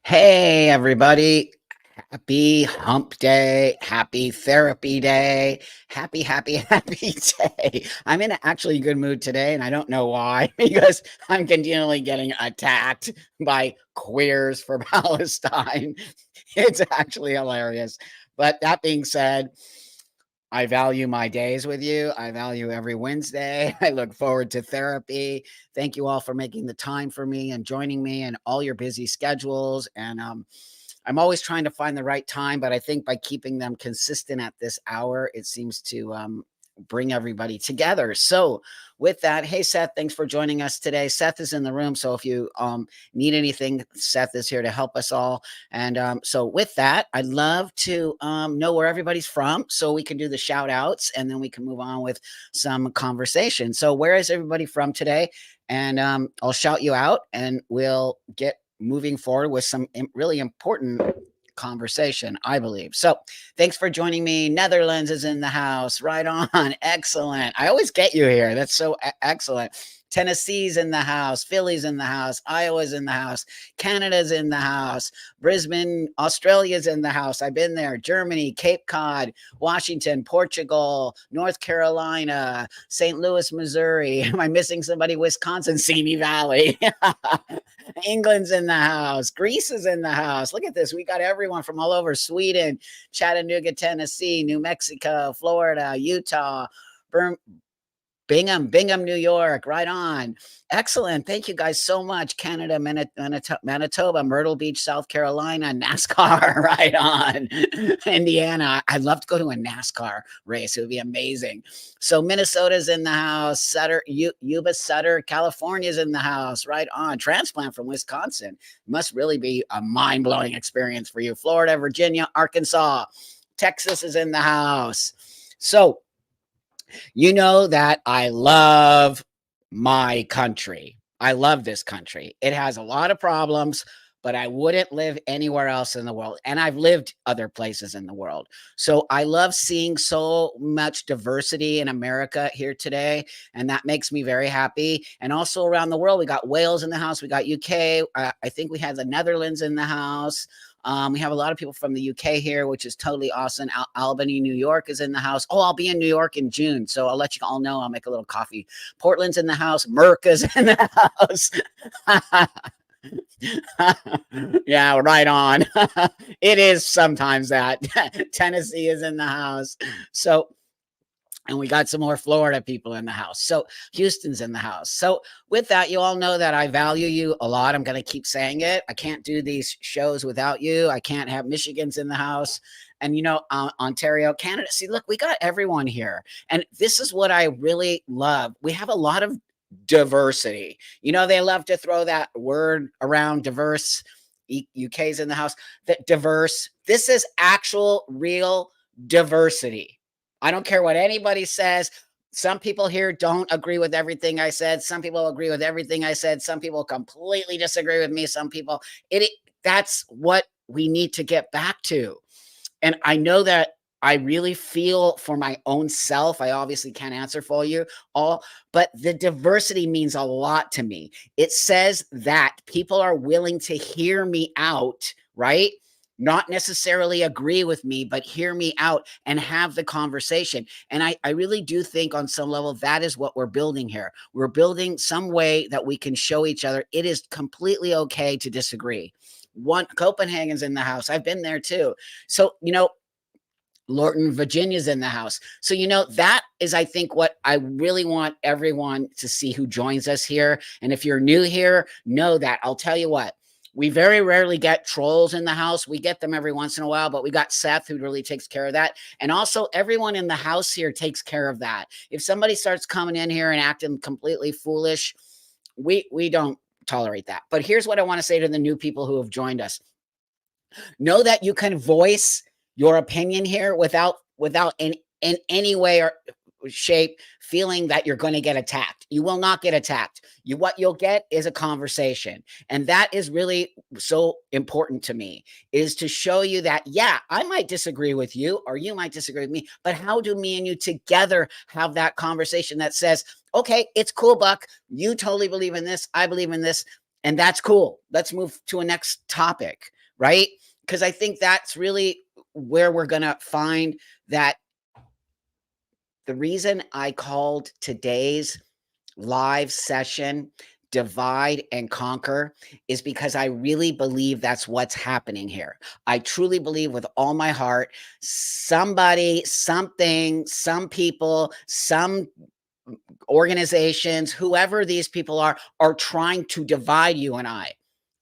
Hey, everybody. Happy hump day. Happy therapy day. Happy day. I'm in actually good mood today, and I don't know why, because I'm continually getting attacked by queers for Palestine. It's actually hilarious. But that being said, I value my days with you. I value every Wednesday. I look forward to therapy. Thank you all for making the time for me and joining me and all your busy schedules. And I'm always trying to find the right time, but I think by keeping them consistent at this hour, it seems to bring everybody together. So, with that, hey Seth, thanks for joining us today. Seth is in the room, so if you need anything, Seth is here to help us all. And so, with that, I'd love to know where everybody's from, so we can do the shout outs, and then we can move on with some conversation. So, where is everybody from today? And I'll shout you out, and we'll get moving forward with some really important conversation, I believe. So, thanks for joining me. Netherlands is in the house. Right on. Excellent. I always get you here. That's so excellent. Tennessee's in the house, Philly's in the house, Iowa's in the house, Canada's in the house, Brisbane, Australia's in the house. I've been there. Germany, Cape Cod, Washington, Portugal, North Carolina, St. Louis, Missouri. Am I missing somebody? Wisconsin, Simi Valley. England's in the house. Greece is in the house. Look at this. We got everyone from all over Sweden, Chattanooga, Tennessee, New Mexico, Florida, Utah, Bingham, New York. Right on. Excellent. Thank you guys so much. Canada, Manitoba, Myrtle Beach, South Carolina, NASCAR. Right on. Indiana. I'd love to go to a NASCAR race. It would be amazing. So Minnesota's in the house. Yuba Sutter, California's in the house. Right on. Transplant from Wisconsin. Must really be a mind-blowing experience for you. Florida, Virginia, Arkansas. Texas is in the house. So you know that I love my country. I love this country. It has a lot of problems, but I wouldn't live anywhere else in the world. And I've lived other places in the world. So I love seeing so much diversity in America here today. And that makes me very happy. And also around the world, we got Wales in the house. We got UK. I think we have the Netherlands in the house. We have a lot of people from the UK here, which is totally awesome. Albany, New York is in the house. Oh, I'll be in New York in June. So I'll let you all know. I'll make a little coffee. Portland's in the house. Merca's in the house. Yeah, right on. It is sometimes that. Tennessee is in the house. So, and we got some more Florida people in the house. So Houston's in the house. So with that, you all know that I value you a lot. I'm going to keep saying it. I can't do these shows without you. I can't have Michigan's in the house. And, Ontario, Canada. See, look, we got everyone here. And this is what I really love. We have a lot of diversity. They love to throw that word around, diverse. UK's in the house. That diverse. This is actual, real diversity. I don't care what anybody says. Some people here don't agree with everything I said. Some people agree with everything I said. Some people completely disagree with me. Some people, that's what we need to get back to. And I know that I really feel for my own self. I obviously can't answer for you all, but the diversity means a lot to me. It says that people are willing to hear me out, right? Not necessarily agree with me, but hear me out and have the conversation. And I really do think on some level that is what we're building here. We're building some way that we can show each other it is completely okay to disagree. Copenhagen's in the house. I've been there too. So, Lorton, Virginia's in the house. So, that is, I think, what I really want everyone to see who joins us here. And if you're new here, know that. I'll tell you what, we very rarely get trolls in the house. We get them every once in a while, but we got Seth who really takes care of that. And also everyone in the house here takes care of that. If somebody starts coming in here and acting completely foolish, we don't tolerate that. But here's what I want to say to the new people who have joined us. Know that you can voice your opinion here without in any way or shape feeling that you're going to get attacked. You will not get attacked. What you'll get is a conversation. And that is really so important to me, is to show you that, yeah, I might disagree with you or you might disagree with me, but how do me and you together have that conversation that says, okay, it's cool, Buck. You totally believe in this. I believe in this. And that's cool. Let's move to a next topic. right? Because I think that's really where we're going to find that the reason I called today's live session Divide and Conquer is because I really believe that's what's happening here. I truly believe with all my heart, somebody, something, some people, some organizations, whoever these people are trying to divide you and I.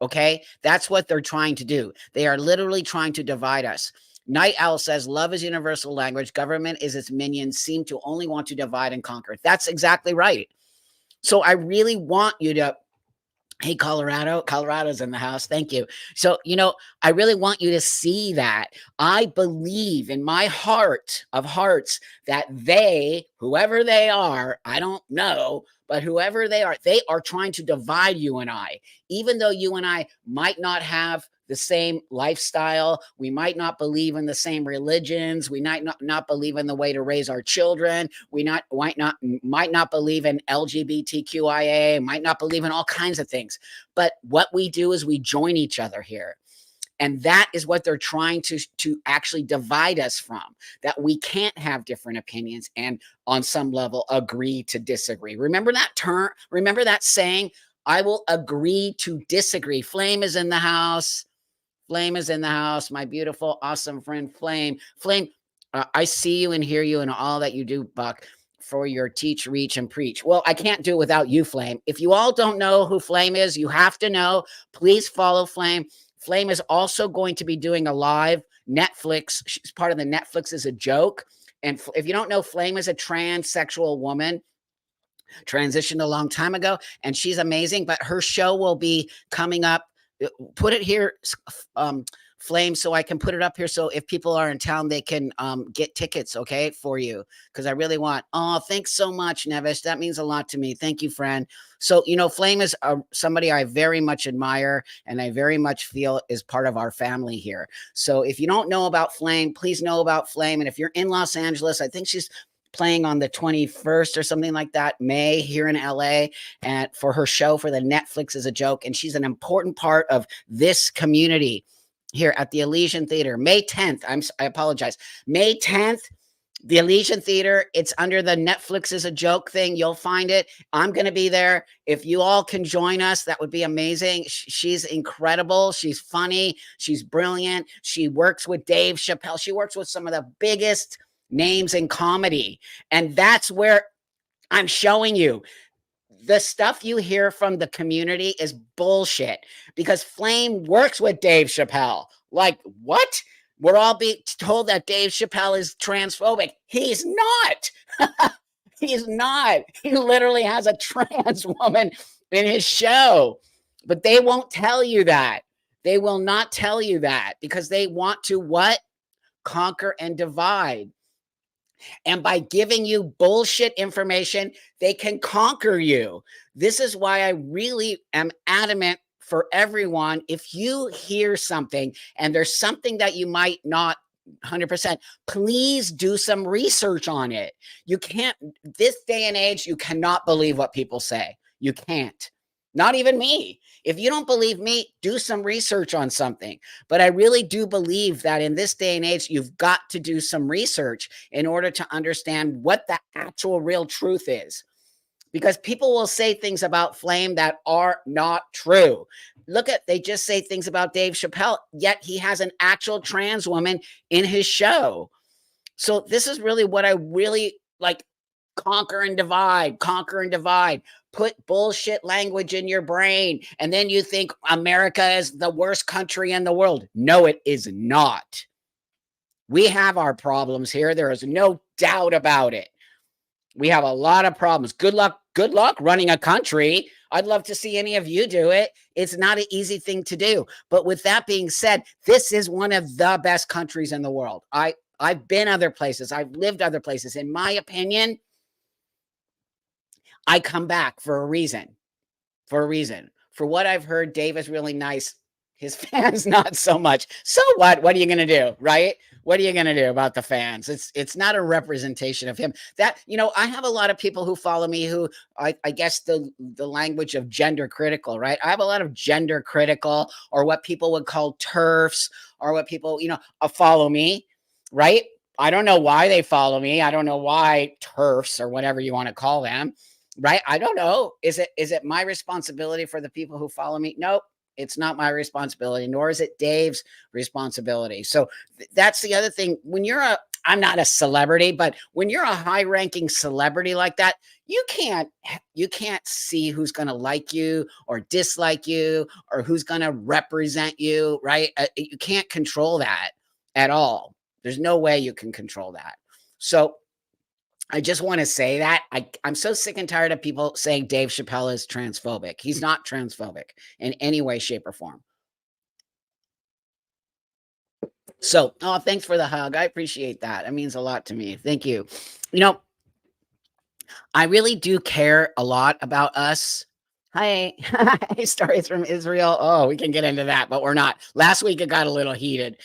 Okay? That's what they're trying to do. They are literally trying to divide us. Night Owl says, love is universal language. Government is its minions, seem to only want to divide and conquer. That's exactly right. So I really want you to, hey, Colorado's in the house. Thank you. So, I really want you to see that. I believe in my heart of hearts that they, whoever they are, I don't know, but whoever they are trying to divide you and I, even though you and I might not have the same lifestyle. We might not believe in the same religions. We might not believe in the way to raise our children. We might not believe in LGBTQIA, might not believe in all kinds of things. But what we do is we join each other here. And that is what they're trying to actually divide us from, that we can't have different opinions and on some level agree to disagree. Remember that term? Remember that saying, I will agree to disagree. Flame is in the house. Flame is in the house. My beautiful, awesome friend, Flame. Flame, I see you and hear you and all that you do, Buck, for your teach, reach, and preach. Well, I can't do it without you, Flame. If you all don't know who Flame is, you have to know. Please follow Flame. Flame is also going to be doing a live Netflix. She's part of the Netflix is a Joke. And if you don't know, Flame is a transsexual woman, transitioned a long time ago, and she's amazing. But her show will be coming up. Put it here, Flame, so I can put it up here. So if people are in town, they can get tickets, okay, for you. Because I really want. Oh, thanks so much, Nevis. That means a lot to me. Thank you, friend. So, Flame is somebody I very much admire and I very much feel is part of our family here. So if you don't know about Flame, please know about Flame. And if you're in Los Angeles, I think she's playing on the 21st or something like that, May, here in LA, and for her show for the Netflix is a Joke. And she's an important part of this community here at the Elysian Theater. May 10th. I apologize. May 10th, the Elysian Theater. It's under the Netflix is a Joke thing. You'll find it. I'm going to be there. If you all can join us, that would be amazing. She's incredible. She's funny. She's brilliant. She works with Dave Chappelle. She works with some of the biggest names in comedy. And that's where I'm showing you the stuff you hear from the community is bullshit, because Flame works with Dave Chappelle. Like, what? We're all being told that Dave Chappelle is transphobic. He's not. He's not. He literally has a trans woman in his show, but they won't tell you that. They will not tell you that because they want to what? Conquer and divide. And by giving you bullshit information, they can conquer you. This is why I really am adamant for everyone. If you hear something and there's something that you might not 100%, please do some research on it. You can't, this day and age, you cannot believe what people say. You can't. Not even me. If you don't believe me, do some research on something. But I really do believe that in this day and age, you've got to do some research in order to understand what the actual real truth is. Because people will say things about Flame that are not true. They just say things about Dave Chappelle, yet he has an actual trans woman in his show. So this is really what I really like. Conquer and divide, conquer and divide. Put bullshit language in your brain. And then you think America is the worst country in the world. No, it is not. We have our problems here. There is no doubt about it. We have a lot of problems. Good luck running a country. I'd love to see any of you do it. It's not an easy thing to do. But with that being said, this is one of the best countries in the world. I've been other places. I've lived other places. In my opinion, I come back for a reason. For what I've heard, Dave is really nice. His fans, not so much. So what? What are you going to do, right? What are you going to do about the fans? It's not a representation of him. That, I have a lot of people who follow me who I guess the language of gender critical, right? I have a lot of gender critical, or what people would call TERFs, or what people, follow me, right? I don't know why they follow me. I don't know why TERFs, or whatever you want to call them, right? I don't know. Is it my responsibility for the people who follow me? Nope. It's not my responsibility, nor is it Dave's responsibility. So that's the other thing. I'm not a celebrity, but when you're a high-ranking celebrity like that, you can't see who's going to like you or dislike you, or who's going to represent you, right? You can't control that at all. There's no way you can control that. So I just want to say that I'm so sick and tired of people saying Dave Chappelle is transphobic. He's not transphobic in any way, shape, or form. So, thanks for the hug. I appreciate that. It means a lot to me. Thank you. I really do care a lot about us. Hi. Stories from Israel. Oh, we can get into that, but we're not. Last week it got a little heated.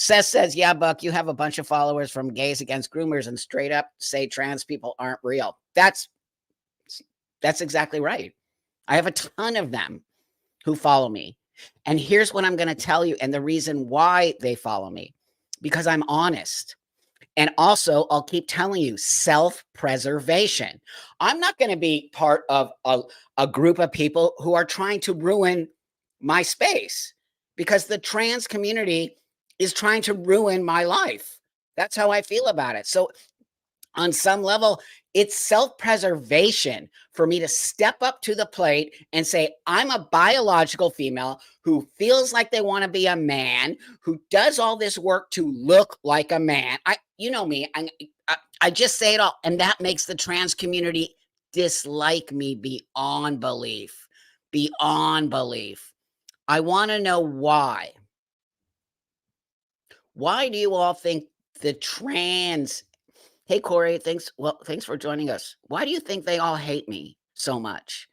Seth says, yeah, Buck, you have a bunch of followers from Gays Against Groomers and straight up say trans people aren't real. That's exactly right. I have a ton of them who follow me. And here's what I'm going to tell you, and the reason why they follow me, because I'm honest. And also, I'll keep telling you, self-preservation. I'm not going to be part of a group of people who are trying to ruin my space, because the trans community is trying to ruin my life. That's how I feel about it. So on some level, it's self-preservation for me to step up to the plate and say, I'm a biological female who feels like they want to be a man, who does all this work to look like a man. You know me, I just say it all. And that makes the trans community dislike me beyond belief. Beyond belief. I want to know why. Why do you all think the trans... Hey, Corey, thanks for joining us. Why do you think they all hate me so much?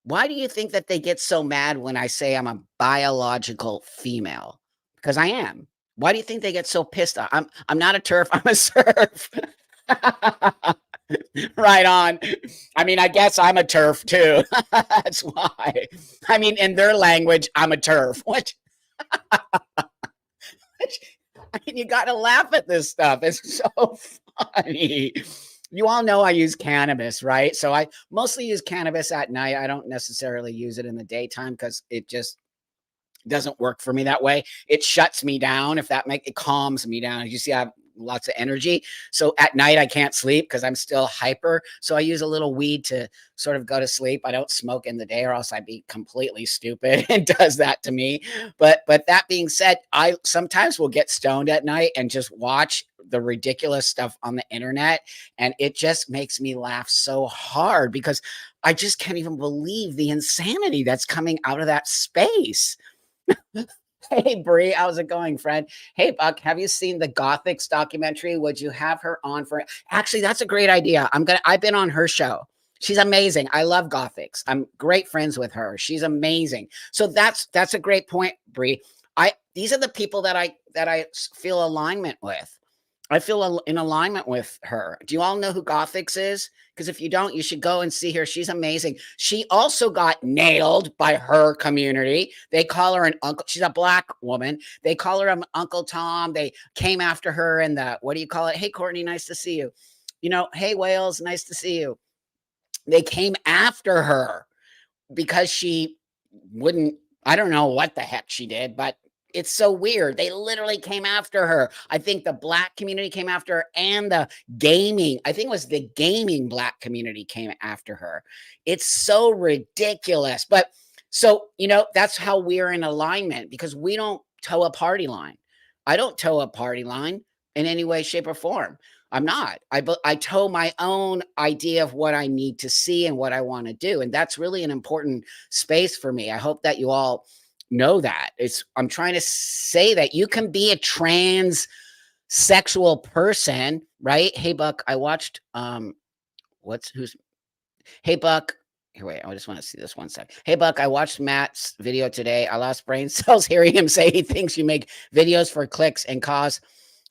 Why do you think that they get so mad when I say I'm a biological female? Because I am. Why do you think they get so pissed off? I'm not a TERF, I'm a SERF. Right on. I mean, I guess I'm a TERF too. That's why. I mean, in their language, I'm a TERF. What? I mean, you got to laugh at this stuff. It's so funny. You all know I use cannabis, right? So I mostly use cannabis at night. I don't necessarily use it in the daytime because it just doesn't work for me that way. It shuts me down. It calms me down. As you see, I have lots of energy. So at night I can't sleep because I'm still hyper. So I use a little weed to sort of go to sleep. I don't smoke in the day, or else I'd be completely stupid. It does that to me. But that being said, I sometimes will get stoned at night and just watch the ridiculous stuff on the internet. And it just makes me laugh so hard because I just can't even believe the insanity that's coming out of that space. Hey, Bree, how's it going, friend? Hey, Buck, have you seen the Gothics documentary? Would you have her on for... Actually, that's a great idea. I've been on her show. She's amazing. I love Gothics. I'm great friends with her. She's amazing. So that's a great point, Bree. These are the people that I feel alignment with. I feel in alignment with her. Do you all know who Gothics is? Because if you don't, you should go and see her. She's amazing. She also got nailed by her community. They call her an uncle. She's a Black woman. They call her Uncle Tom. They came after her in the, what do you call it? Hey, Courtney, nice to see you. Hey, Wales, nice to see you. They came after her because she wouldn't, I don't know what the heck she did, but it's so weird. They literally came after her. I think the Black community came after her, and I think it was the gaming Black community came after her. It's so ridiculous. But so, that's how we're in alignment, because we don't toe a party line. I don't toe a party line in any way, shape, or form. I'm not. I toe my own idea of what I need to see and what I want to do. And that's really an important space for me. I hope that you all know that. I'm trying to say that you can be a transsexual person, right? Hey, Buck, I watched, hey, Buck, Here, wait, I just want to see this one sec. Hey, Buck, I watched Matt's video today. I lost brain cells hearing him say he thinks you make videos for clicks and cause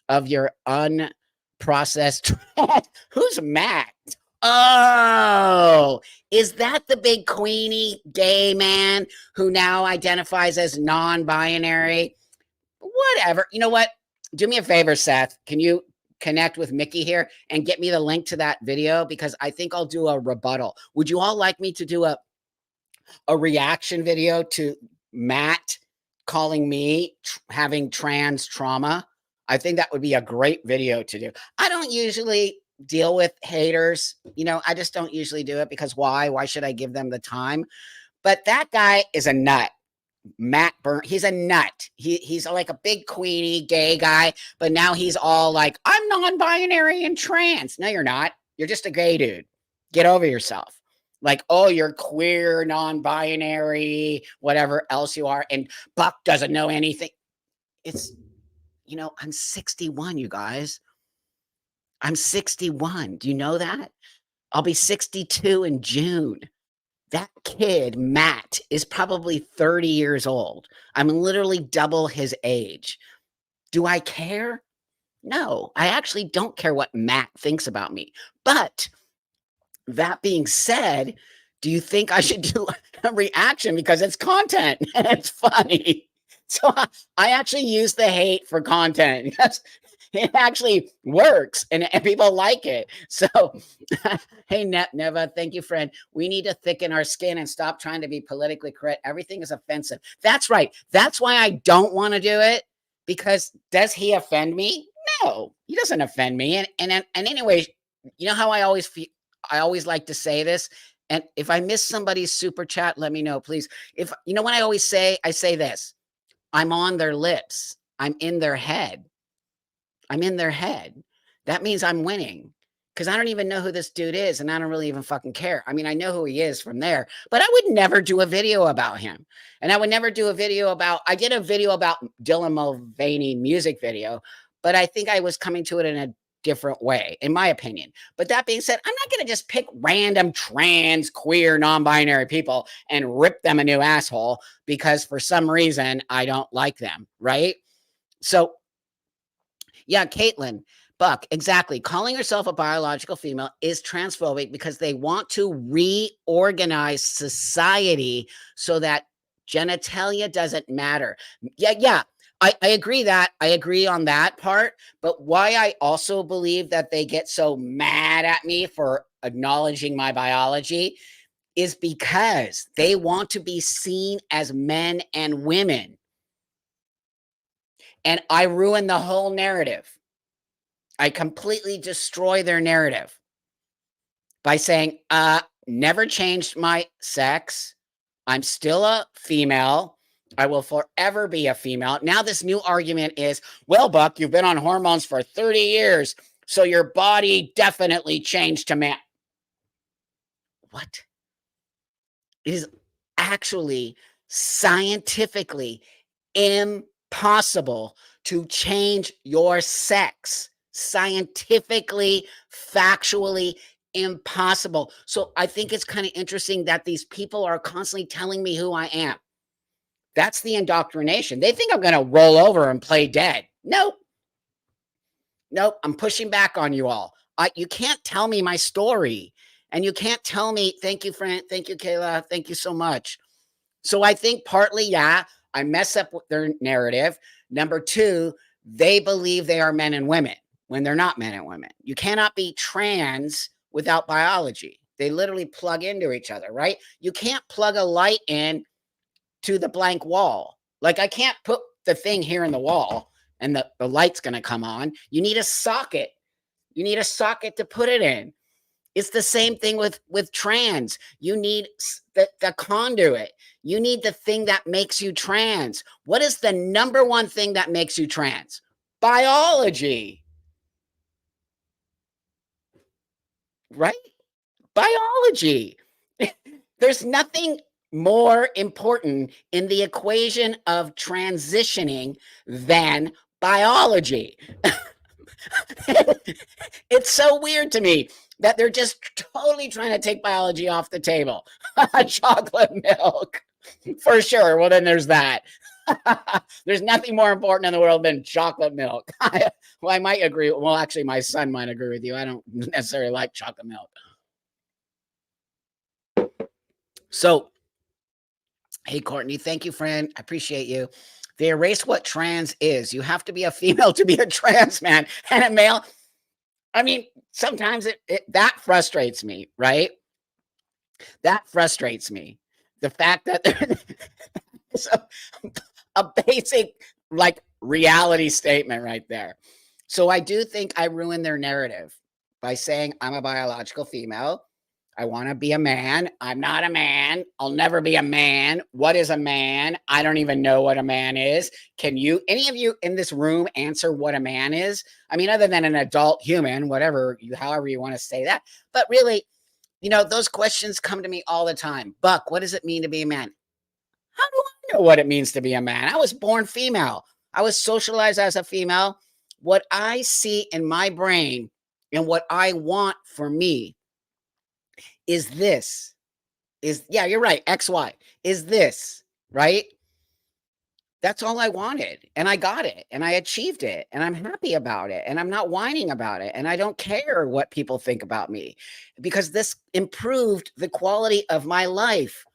of your unprocessed. Who's Matt? Oh, is that the big Queenie gay man who now identifies as non-binary? Whatever. You know what? Do me a favor, Seth. Can you connect with Mickey here and get me the link to that video? Because I think I'll do a rebuttal. Would you all like me to do a reaction video to Matt calling me having trans trauma? I think that would be a great video to do. I don't usually deal with haters. You know, I just don't usually do it because why? Why should I give them the time? But that guy is a nut. Matt Burn, he's a nut. He's like a big Queenie gay guy, but now he's all like, I'm non-binary and trans. No, you're not. You're just a gay dude. Get over yourself. Like, oh, you're queer, non-binary, whatever else you are. And Buck doesn't know anything. It's, you know, I'm 61, you guys. I'm 61. Do you know that? I'll be 62 in June. That kid, Matt, is probably 30 years old. I'm literally double his age. Do I care? No, I actually don't care what Matt thinks about me. But that being said, do you think I should do a reaction because it's content and it's funny? So I actually use the hate for content. It actually works and people like it. So, hey, Neva, thank you, friend. We need to thicken our skin and stop trying to be politically correct. Everything is offensive. That's right. That's why I don't want to do it, because does he offend me? No, he doesn't offend me. And anyway, you know how I always feel, I always like to say this. And if I miss somebody's super chat, let me know, please. If you know what I always say, I say this: I'm on their lips. I'm in their head. I'm in their head. That means I'm winning, because I don't even know who this dude is, and I don't really even fucking care. I mean, I know who he is from there, but I would never do a video about him. And I would never do a video about, I did a video about Dylan Mulvaney music video, but I think I was coming to it in a different way, in my opinion. But that being said, I'm not going to just pick random trans, queer, non-binary people and rip them a new asshole because for some reason I don't like them, right? So yeah, Caitlin, Buck, exactly. Calling herself a biological female is transphobic because they want to reorganize society so that genitalia doesn't matter. Yeah. I agree that. I agree on that part. But why I also believe that they get so mad at me for acknowledging my biology is because they want to be seen as men and women. And I ruin the whole narrative. I completely destroy their narrative by saying, never changed my sex. I'm still a female. I will forever be a female. Now this new argument is, well, Buck, you've been on hormones for 30 years, so your body definitely changed to man. What? It is actually scientifically impossible to change your sex. Scientifically, factually impossible. So I think it's kind of interesting that these people are constantly telling me who I am. That's the indoctrination. They think I'm going to roll over and play dead. Nope. I'm pushing back on you all. You can't tell me my story. And you can't tell me, thank you, Frank. Thank you, Kayla. Thank you so much. So I think partly, yeah, I mess up with their narrative. Number two, they believe they are men and women when they're not men and women. You cannot be trans without biology. They literally plug into each other, right? You can't plug a light in to the blank wall. Like I can't put the thing here in the wall and the light's going to come on. You need a socket. You need a socket to put it in. It's the same thing with trans. You need the conduit. You need the thing that makes you trans. What is the number one thing that makes you trans? Biology. Right? Biology. There's nothing more important in the equation of transitioning than biology. It's so weird to me. that they're just totally trying to take biology off the table. Chocolate milk, for sure. Well, then there's that. There's nothing more important in the world than chocolate milk. Well, I might agree. Well, actually, my son might agree with you. I don't necessarily like chocolate milk. So, hey, Courtney, thank you, friend. I appreciate you. They erase what trans is. You have to be a female to be a trans man and a male. I mean, sometimes that frustrates me, right? That frustrates me. The fact that it's a basic like reality statement right there. So I do think I ruined their narrative by saying I'm a biological female. I want to be a man. I'm not a man. I'll never be a man. What is a man? I don't even know what a man is. Can you, any of you in this room, answer what a man is? I mean, other than an adult human, whatever, however you want to say that. But really, you know, those questions come to me all the time. Buck, what does it mean to be a man? How do I know what it means to be a man? I was born female. I was socialized as a female. What I see in my brain and what I want for me is this. Yeah, you're right. XY is this, right? That's all I wanted. And I got it. And I achieved it. And I'm happy about it. And I'm not whining about it. And I don't care what people think about me because this improved the quality of my life.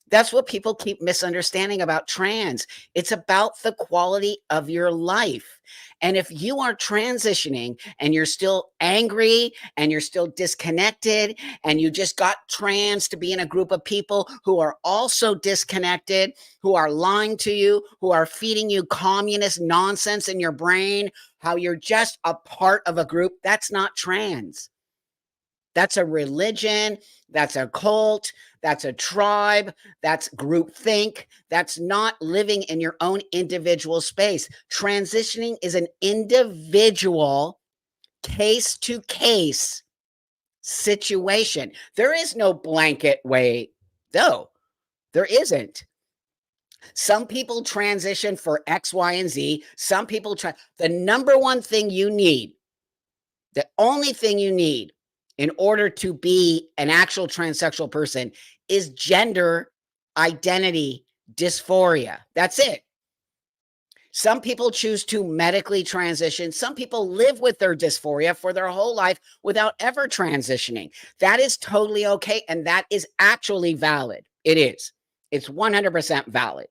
That's what people keep misunderstanding about trans. It's about the quality of your life. And if you are transitioning and you're still angry and you're still disconnected and you just got trans to be in a group of people who are also disconnected, who are lying to you, who are feeding you communist nonsense in your brain, how you're just a part of a group, that's not trans. That's a religion, that's a cult, that's a tribe, that's groupthink. That's not living in your own individual space. Transitioning is an individual, case-to-case situation. There is no blanket way, though. There isn't. Some people transition for X, Y, and Z. Some people try. The number one thing you need, the only thing you need in order to be an actual transsexual person is gender identity dysphoria. That's it. Some people choose to medically transition. Some people live with their dysphoria for their whole life without ever transitioning. That is totally okay. And that is actually valid. It is. It's 100% valid.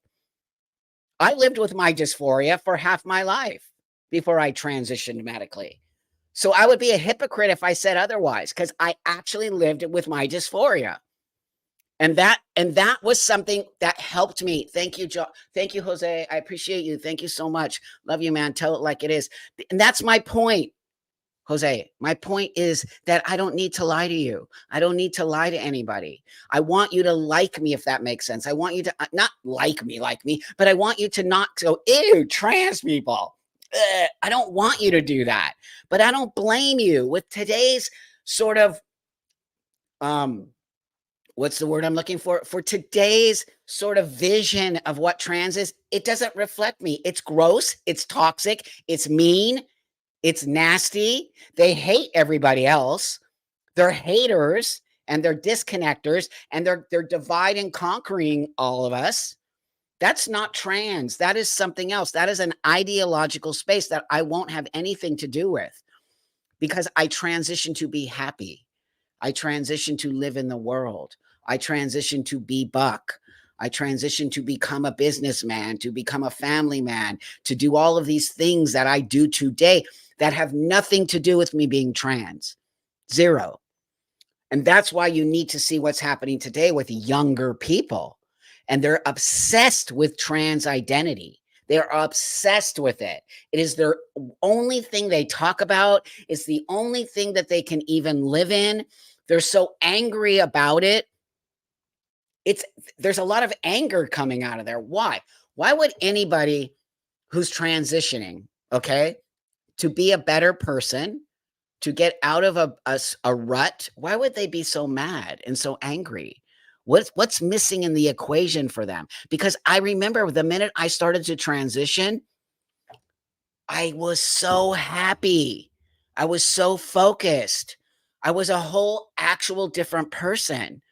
I lived with my dysphoria for half my life before I transitioned medically. So I would be a hypocrite if I said otherwise, because I actually lived with my dysphoria. And that was something that helped me. Thank you, Joe. Thank you, Jose. I appreciate you. Thank you so much. Love you, man. Tell it like it is. And that's my point, Jose. My point is that I don't need to lie to you. I don't need to lie to anybody. I want you to like me, if that makes sense. I want you to not like me, but I want you to not go, ew, trans people. I don't want you to do that, but I don't blame you with today's sort of, what's the word I'm looking for today's sort of vision of what trans is. It doesn't reflect me. It's gross. It's toxic. It's mean. It's nasty. They hate everybody else. They're haters and they're disconnectors and they're divide and conquering all of us. That's not trans. That is something else. That is an ideological space that I won't have anything to do with because I transition to be happy. I transition to live in the world. I transition to be Buck. I transition to become a businessman, to become a family man, to do all of these things that I do today that have nothing to do with me being trans. Zero. And that's why you need to see what's happening today with younger people. And they're obsessed with trans identity. They're obsessed with it. It is their only thing they talk about. It's the only thing that they can even live in. They're so angry about it. There's a lot of anger coming out of there. Why? Why would anybody who's transitioning, okay, to be a better person, to get out of a rut, why would they be so mad and so angry? What's missing in the equation for them? Because I remember the minute I started to transition, I was so happy. I was so focused. I was a whole actual different person.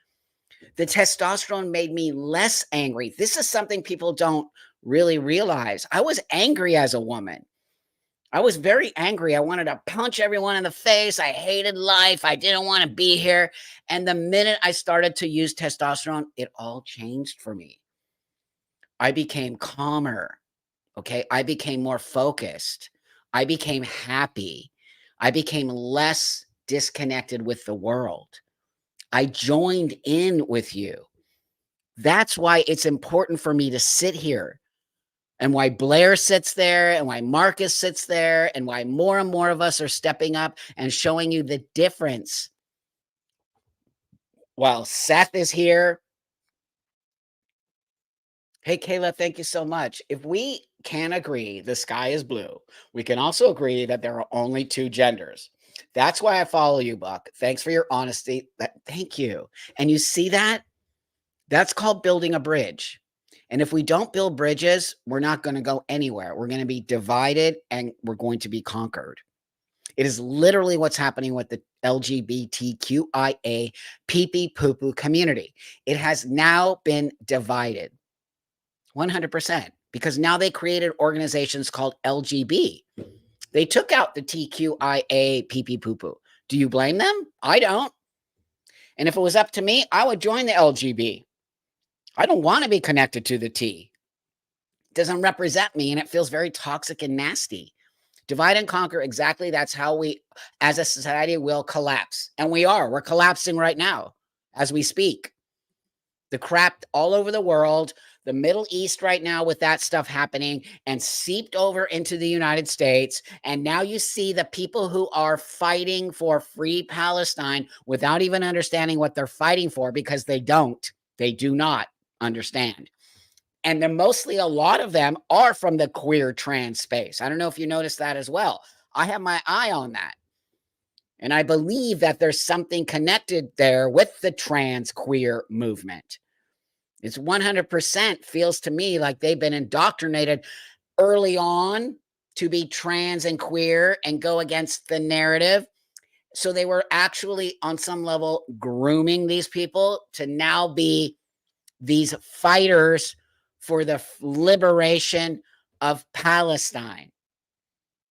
The testosterone made me less angry. This is something people don't really realize. I was angry as a woman. I was very angry. I wanted to punch everyone in the face. I hated life. I didn't want to be here. And the minute I started to use testosterone, it all changed for me. I became calmer. Okay. I became more focused. I became happy. I became less disconnected with the world. I joined in with you. That's why it's important for me to sit here, and why Blair sits there, and why Marcus sits there, and why more and more of us are stepping up and showing you the difference. While Seth is here. Hey, Kayla, thank you so much. If we can agree the sky is blue, we can also agree that there are only two genders. That's why I follow you, Buck. Thanks for your honesty. Thank you. And you see that? That's called building a bridge. And if we don't build bridges, we're not going to go anywhere. We're going to be divided and we're going to be conquered. It is literally what's happening with the LGBTQIA pee-pee poo-poo community. It has now been divided 100%, because now they created organizations called LGB. They took out the TQIA pee-pee poo-poo. Do you blame them? I don't. And if it was up to me, I would join the LGB. I don't want to be connected to the T. It doesn't represent me, and it feels very toxic and nasty. Divide and conquer, exactly. That's how we, as a society, will collapse. And we are. We're collapsing right now as we speak. The crap all over the world, the Middle East right now with that stuff happening, and seeped over into the United States. And now you see the people who are fighting for free Palestine without even understanding what they're fighting for, because they do not understand. And then mostly a lot of them are from the queer trans space. I don't know if you noticed that as well. I have my eye on that. And I believe that there's something connected there with the trans queer movement. It's 100% feels to me like they've been indoctrinated early on to be trans and queer and go against the narrative. So they were actually on some level grooming these people to now be these fighters for the liberation of Palestine.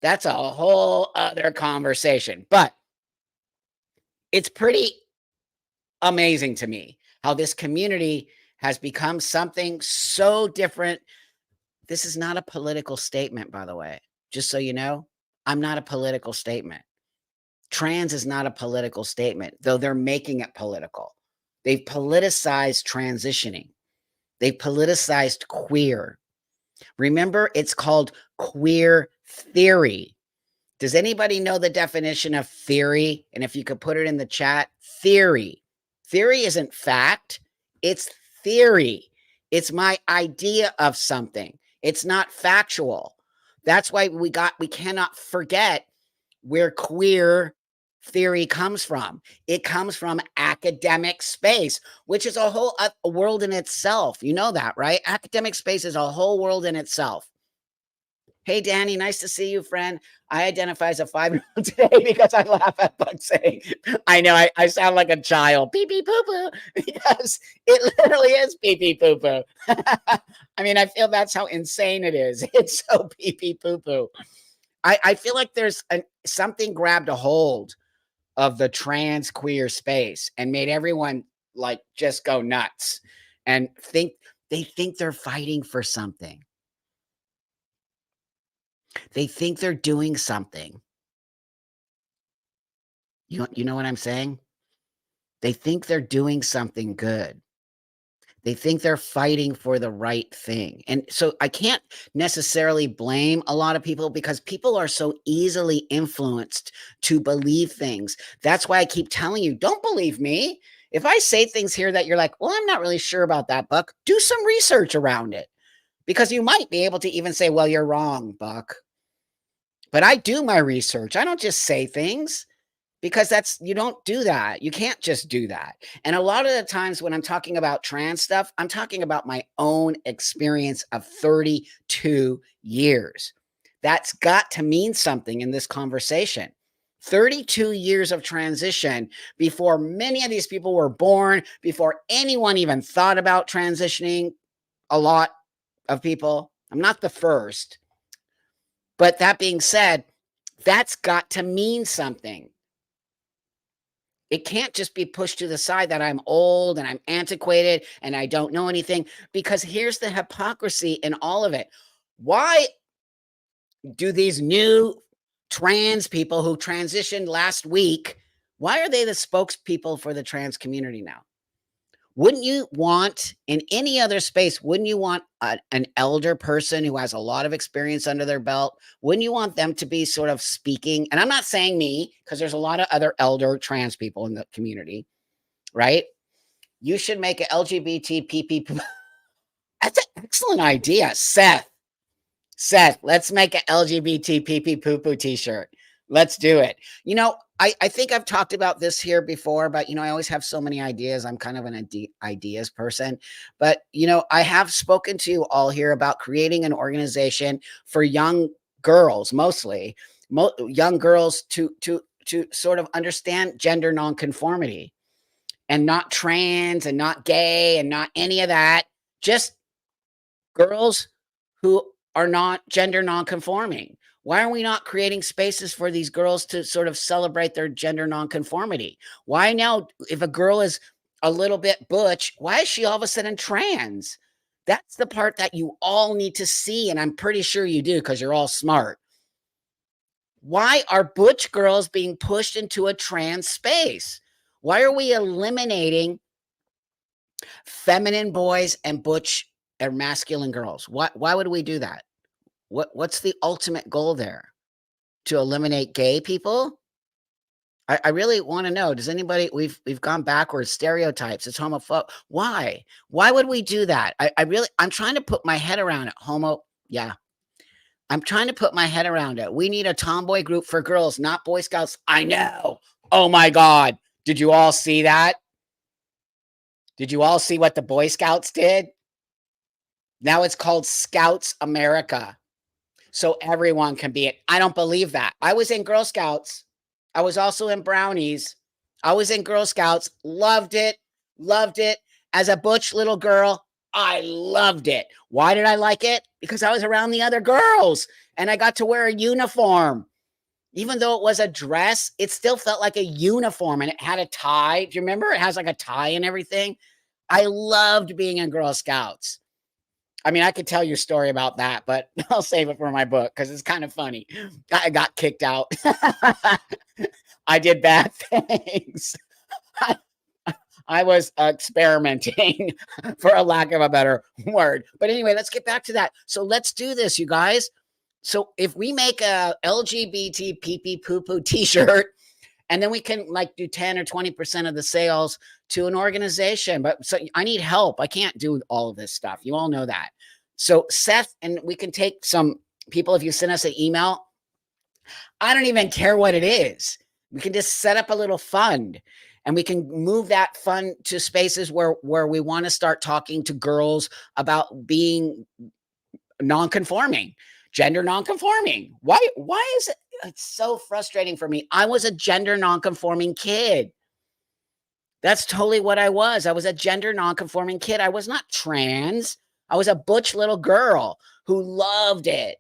That's a whole other conversation. But it's pretty amazing to me how this community has become something so different. This is not a political statement, by the way. Just so you know, I'm not a political statement. Trans is not a political statement, though they're making it political. They've politicized transitioning. They politicized queer. Remember, it's called queer theory. Does anybody know the definition of theory? And if you could put it in the chat, theory. Theory isn't fact, it's theory. It's my idea of something. It's not factual. That's why we cannot forget where queer theory comes from. It comes from academic space, which is a whole world in itself. You know that, right? Academic space is a whole world in itself. Hey, Danny, nice to see you, friend. I identify as a 5-year-old today because I laugh at Buck saying, I know I sound like a child. Pee pee poo poo. Yes, it literally is pee pee poo poo. I mean, I feel that's how insane it is. It's so pee pee poo poo. I feel like there's something grabbed a hold of the trans queer space and made everyone like just go nuts and think they're fighting for something. They think they're doing something. You know what I'm saying? They think they're doing something good. They think they're fighting for the right thing. And so I can't necessarily blame a lot of people, because people are so easily influenced to believe things. That's why I keep telling you, don't believe me. If I say things here that you're like, well, I'm not really sure about that, Buck, do some research around it, because you might be able to even say, well, you're wrong, Buck. But I do my research. I don't just say things, because you don't do that. You can't just do that. And a lot of the times when I'm talking about trans stuff, I'm talking about my own experience of 32 years. That's got to mean something in this conversation. 32 years of transition before many of these people were born, before anyone even thought about transitioning. A lot of people. I'm not the first. But that being said, that's got to mean something. It can't just be pushed to the side that I'm old and I'm antiquated and I don't know anything, because here's the hypocrisy in all of it. Why do these new trans people who transitioned last week, why are they the spokespeople for the trans community now? Wouldn't you want, in any other space, wouldn't you want an elder person who has a lot of experience under their belt? Wouldn't you want them to be sort of speaking? And I'm not saying me, because there's a lot of other elder trans people in the community, right? You should make an LGBTQ. That's an excellent idea, Seth. Seth, let's make an LGBT pee pee poo poo t-shirt. Let's do it. I think I've talked about this here before, but I always have so many ideas. I'm kind of an ideas person. But I have spoken to you all here about creating an organization for young girls, mostly young girls, to sort of understand gender nonconformity, and not trans and not gay and not any of that. Just girls who are not gender nonconforming. Why are we not creating spaces for these girls to sort of celebrate their gender nonconformity? Why now, if a girl is a little bit butch, why is she all of a sudden trans? That's the part that you all need to see, and I'm pretty sure you do because you're all smart. Why are butch girls being pushed into a trans space? Why are we eliminating feminine boys and butch or masculine girls? Why would we do that? What's the ultimate goal there? To eliminate gay people? I really want to know. Does anybody? We've gone backwards. Stereotypes. It's homophobic. Why? Why would we do that? I'm trying to put my head around it. Yeah. I'm trying to put my head around it. We need a tomboy group for girls, not Boy Scouts. I know. Oh my God. Did you all see that? Did you all see what the Boy Scouts did? Now it's called Scouts America. So everyone can be it. I don't believe that. I was in Girl Scouts. I was also in Brownies. I was in Girl Scouts. Loved it. Loved it. As a butch little girl, I loved it. Why did I like it? Because I was around the other girls and I got to wear a uniform. Even though it was a dress, it still felt like a uniform, and it had a tie. Do you remember? It has like a tie and everything. I loved being in Girl Scouts. I mean, I could tell you a story about that, but I'll save it for my book because it's kind of funny. I got kicked out. I did bad things. I was experimenting, for a lack of a better word. But anyway, let's get back to that. So let's do this, you guys. So if we make a LGBT pee pee poo poo t-shirt, and then we can like do 10 or 20% of the sales to an organization. But so I need help. I can't do all of this stuff. You all know that. So Seth, and we can take some people, if you send us an email, I don't even care what it is. We can just set up a little fund, and we can move that fund to spaces where we want to start talking to girls about being non-conforming, gender non-conforming. Why is it? It's so frustrating for me. I was a gender non-conforming kid. That's totally what I was. I was a gender non-conforming kid. I was not trans. I was a butch little girl who loved it.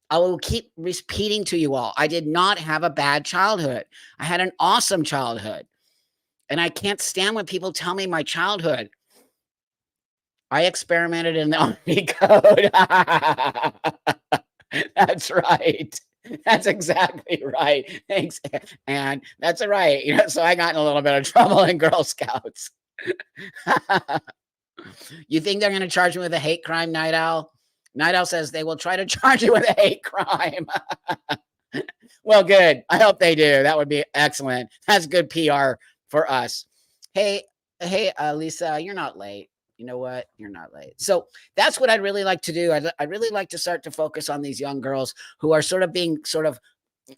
I will keep repeating to you all, I did not have a bad childhood. I had an awesome childhood. And I can't stand when people tell me my childhood. I experimented in the Army code. That's right. That's exactly right. Thanks. And that's right. So I got in a little bit of trouble in Girl Scouts. You think they're going to charge me with a hate crime, Night Owl? Night Owl says they will try to charge you with a hate crime. Well, good. I hope they do. That would be excellent. That's good PR for us. Hey, Lisa, you're not late. You know what? You're not late. So that's what I'd really like to do. I'd really like to start to focus on these young girls who are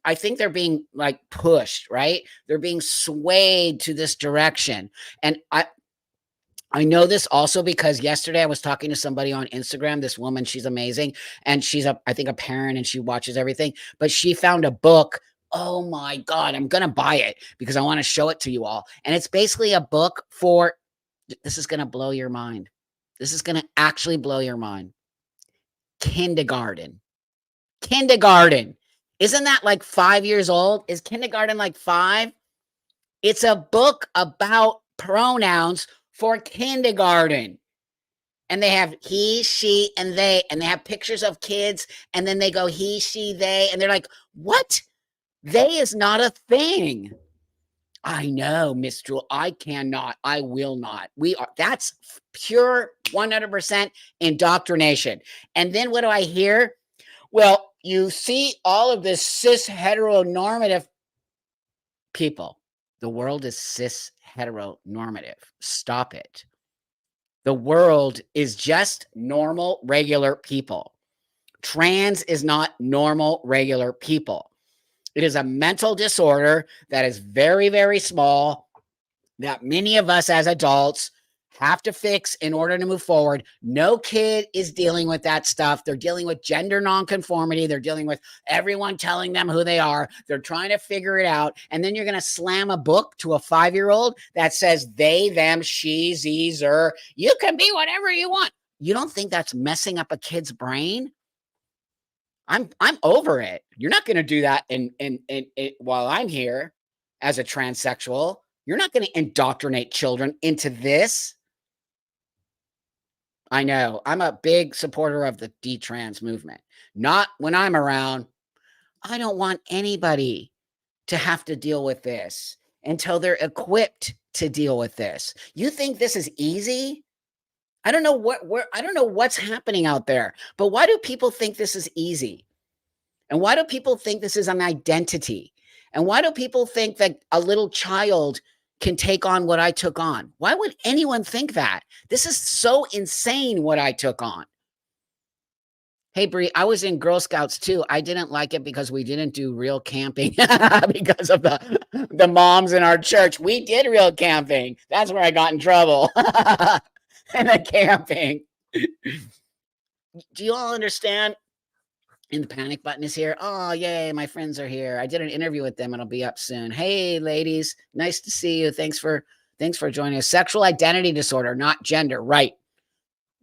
I think they're being like pushed, right? They're being swayed to this direction. And I know this also because yesterday I was talking to somebody on Instagram, this woman, she's amazing. And she's I think a parent, and she watches everything, but she found a book Oh my God, I'm going to buy it because I want to show it to you all. And it's basically a book for, this is going to blow your mind. This is going to actually blow your mind. Kindergarten. Kindergarten. Isn't that like 5 years old? Is kindergarten like 5? It's a book about pronouns for kindergarten. And they have he, she, and they have pictures of kids, and then they go he, she, they, and they're like, what? They is not a thing. I know, Miss Jewel. I cannot. I will not. That's pure 100% indoctrination. And then what do I hear? Well, you see all of this cis heteronormative people. The world is cis heteronormative. Stop it. The world is just normal, regular people. Trans is not normal, regular people. It is a mental disorder that is very, very small, that many of us as adults have to fix in order to move forward. No kid is dealing with that stuff. They're dealing with gender nonconformity. They're dealing with everyone telling them who they are. They're trying to figure it out. And then you're going to slam a book to a 5-year-old that says they, them, she, ze, zer. You can be whatever you want. You don't think that's messing up a kid's brain? I'm over it. You're not going to do that in while I'm here as a transsexual. You're not going to indoctrinate children into this. I know. I'm a big supporter of the detrans movement. Not when I'm around. I don't want anybody to have to deal with this until they're equipped to deal with this. You think this is easy? I don't know I don't know what's happening out there, but why do people think this is easy? And why do people think this is an identity? And why do people think that a little child can take on what I took on? Why would anyone think that? This is so insane what I took on. Hey, Bree, I was in Girl Scouts too. I didn't like it because we didn't do real camping because of the moms in our church. We did real camping. That's where I got in trouble. And the camping. Do you all understand? And the panic button is here. Oh, yay, my friends are here. I did an interview with them. It'll be up soon. Hey, ladies, nice to see you. Thanks for joining us. Sexual identity disorder, not gender. Right.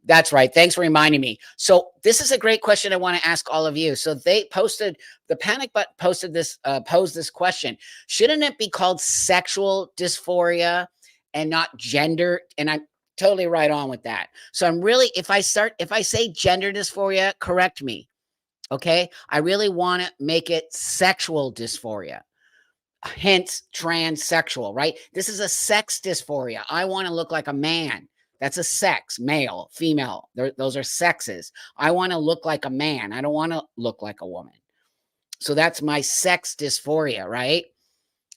That's right. Thanks for reminding me. So this is a great question I want to ask all of you. So they posted, the panic button posted this, posed this question. Shouldn't it be called sexual dysphoria and not gender? And I'm totally right on with that. So I'm really, if I say gender dysphoria, correct me. Okay. I really want to make it sexual dysphoria, hence transsexual, right? This is a sex dysphoria. I want to look like a man. That's a sex, male, female. Those are sexes. I want to look like a man. I don't want to look like a woman. So that's my sex dysphoria, right?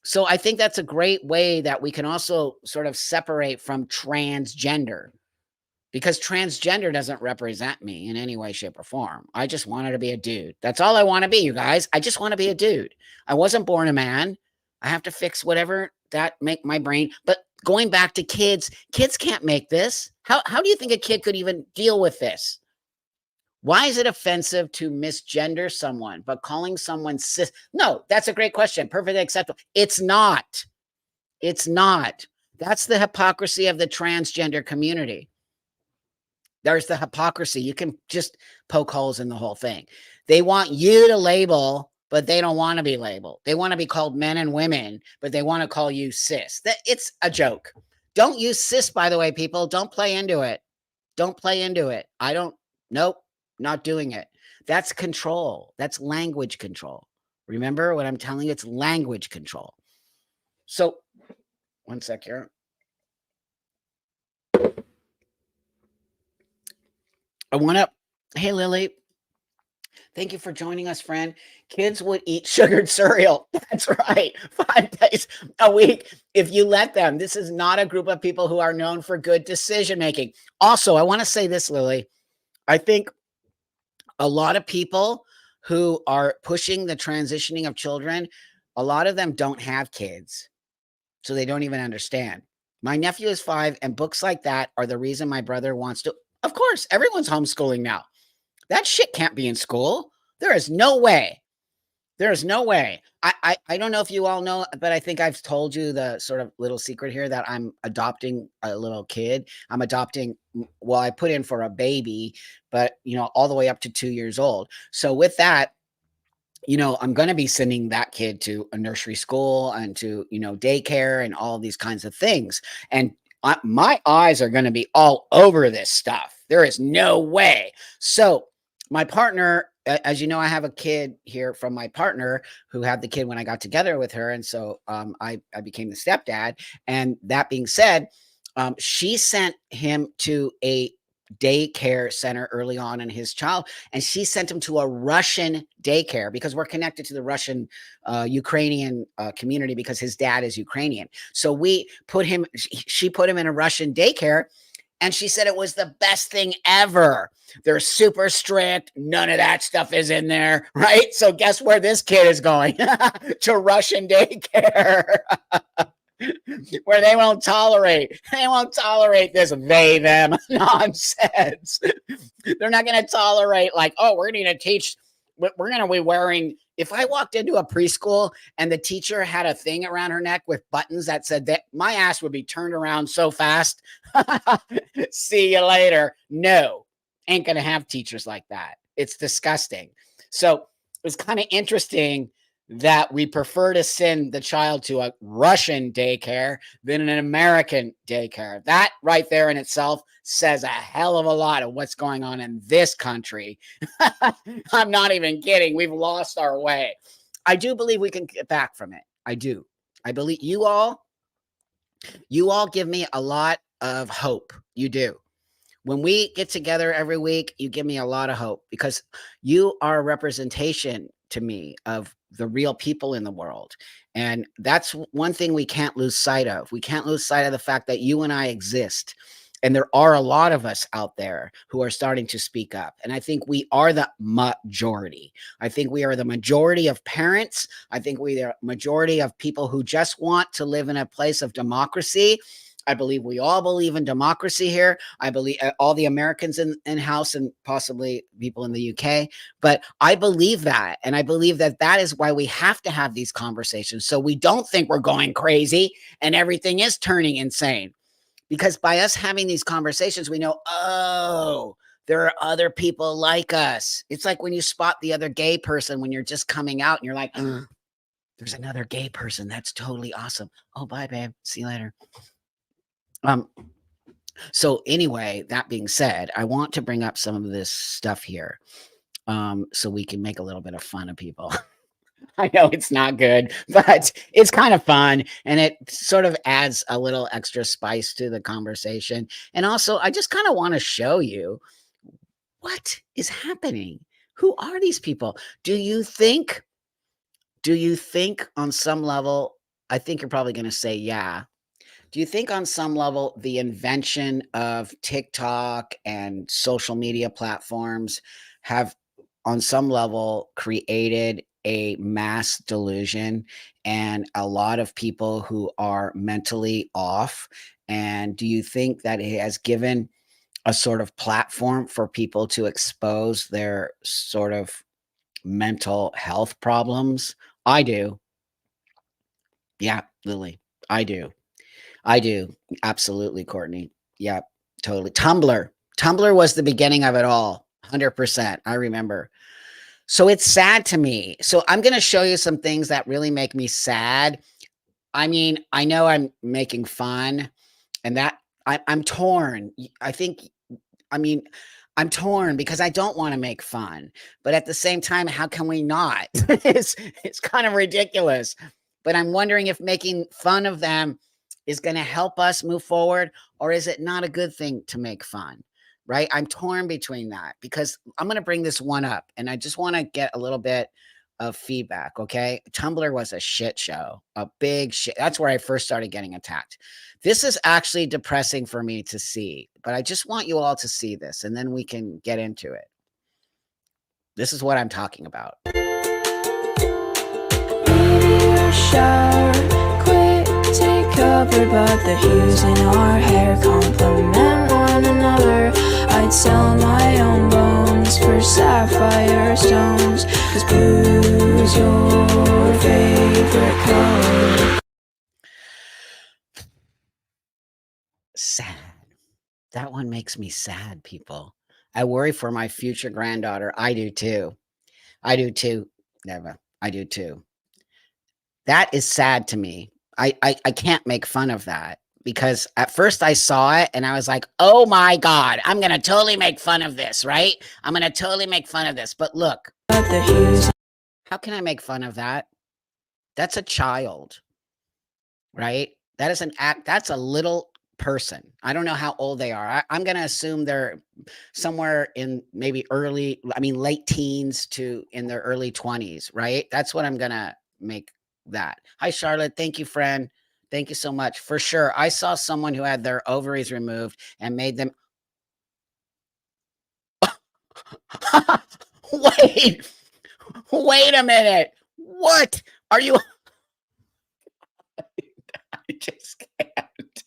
So I think that's a great way that we can also sort of separate from transgender, because transgender doesn't represent me in any way, shape, or form. I just wanted to be a dude. That's all I want to be, you guys. I just want to be a dude. I wasn't born a man. I have to fix whatever that make my brain. But going back to kids can't make this. How do you think a kid could even deal with this? Why is it offensive to misgender someone, but calling someone cis? No, that's a great question. Perfectly acceptable. It's not. It's not. That's the hypocrisy of the transgender community. There's the hypocrisy. You can just poke holes in the whole thing. They want you to label, but they don't want to be labeled. They want to be called men and women, but they want to call you cis. It's a joke. Don't use cis, by the way, people. Don't play into it. Don't play into it. Nope, not doing it. That's control. That's language control. Remember what I'm telling you? It's language control. So, one sec here. Hey, Lily. Thank you for joining us, friend. Kids would eat sugared cereal. That's right. 5 days a week if you let them. This is not a group of people who are known for good decision making. Also, I want to say this, Lily. I think a lot of people who are pushing the transitioning of children, a lot of them don't have kids, so they don't even understand. My nephew is 5, and books like that are the reason my brother wants to. Of course, everyone's homeschooling now. That shit can't be in school. There is no way. There's no way. I don't know if you all know, but I think I've told you the sort of little secret here that I'm adopting a little kid. I'm adopting, well, I put in for a baby, but all the way up to 2 years old. So with that, I'm going to be sending that kid to a nursery school and to, daycare and all these kinds of things. And my eyes are going to be all over this stuff. There is no way. So my partner, as you know, I have a kid here from my partner who had the kid when I got together with her. And so I became the stepdad. And that being said, she sent him to a daycare center early on in his child, and she sent him to a Russian daycare because we're connected to the Russian Ukrainian community because his dad is Ukrainian. So she put him in a Russian daycare, and she said it was the best thing ever. They're super strict. None of that stuff is in there, right? So guess where this kid is going? To Russian daycare. Where they won't tolerate this they them nonsense. They're not going to tolerate like, oh, we're going to teach, we're going to be wearing, if I walked into a preschool and the teacher had a thing around her neck with buttons that said that, my ass would be turned around so fast. See you later. No, ain't going to have teachers like that. It's disgusting. So it's kind of interesting that we prefer to send the child to a Russian daycare than an American daycare. That right there in itself says a hell of a lot of what's going on in this country. I'm not even kidding. We've lost our way. I do believe we can get back from it. I do. I believe you all give me a lot of hope. You do. When we get together every week, you give me a lot of hope because you are a representation to me of the real people in the world. And that's one thing we can't lose sight of. We can't lose sight of the fact that you and I exist. And there are a lot of us out there who are starting to speak up. And I think we are the majority. I think we are the majority of parents. I think we are the majority of people who just want to live in a place of democracy. I believe we all believe in democracy here. I believe all the Americans in house and possibly people in the UK. But I believe that. And I believe that that is why we have to have these conversations. So we don't think we're going crazy and everything is turning insane. Because by us having these conversations, we know, oh, there are other people like us. It's like when you spot the other gay person when you're just coming out and you're like, there's another gay person. That's totally awesome. Oh, bye, babe. See you later. So anyway, that being said, I want to bring up some of this stuff here, so we can make a little bit of fun of people. I know it's not good, but it's kind of fun and it sort of adds a little extra spice to the conversation. And also, I just kind of want to show you what is happening. Who are these people? Do you think on some level, I think you're probably going to say, yeah. Do you think on some level, the invention of TikTok and social media platforms have on some level created a mass delusion and a lot of people who are mentally off? And do you think that it has given a sort of platform for people to expose their sort of mental health problems? I do. Yeah, Lily, I do. I do. Absolutely, Courtney. Yeah, totally. Tumblr was the beginning of it all. 100%. I remember. So it's sad to me. So I'm going to show you some things that really make me sad. I mean, I know I'm making fun and that I'm torn. I'm torn because I don't want to make fun, but at the same time, how can we not? It's kind of ridiculous, but I'm wondering if making fun of them is going to help us move forward, or is it not a good thing to make fun, right? I'm torn between that because I'm going to bring this one up and I just want to get a little bit of feedback, okay? Tumblr was a shit show, a big shit. That's where I first started getting attacked. This is actually depressing for me to see, but I just want you all to see this and then we can get into it. This is what I'm talking about. Covered, but the hues in our hair complement one another. I'd sell my own bones for sapphire stones, 'cause blue is your favorite color? Sad. That one makes me sad, people. I worry for my future granddaughter. I do too. I do too. Never. I do too. That is sad to me. I can't make fun of that because at first I saw it and I was like, oh my God, I'm going to totally make fun of this, right? I'm going to totally make fun of this. But look, how can I make fun of that? That's a child, right? That is an act. That's a little person. I don't know how old they are. I'm going to assume they're somewhere in maybe late teens to in their early 20s, right? That's what I'm going to make that. Hi, Charlotte. Thank you, friend. Thank you so much. For sure. I saw someone who had their ovaries removed and made them. Wait, wait a minute. What are you? I just can't.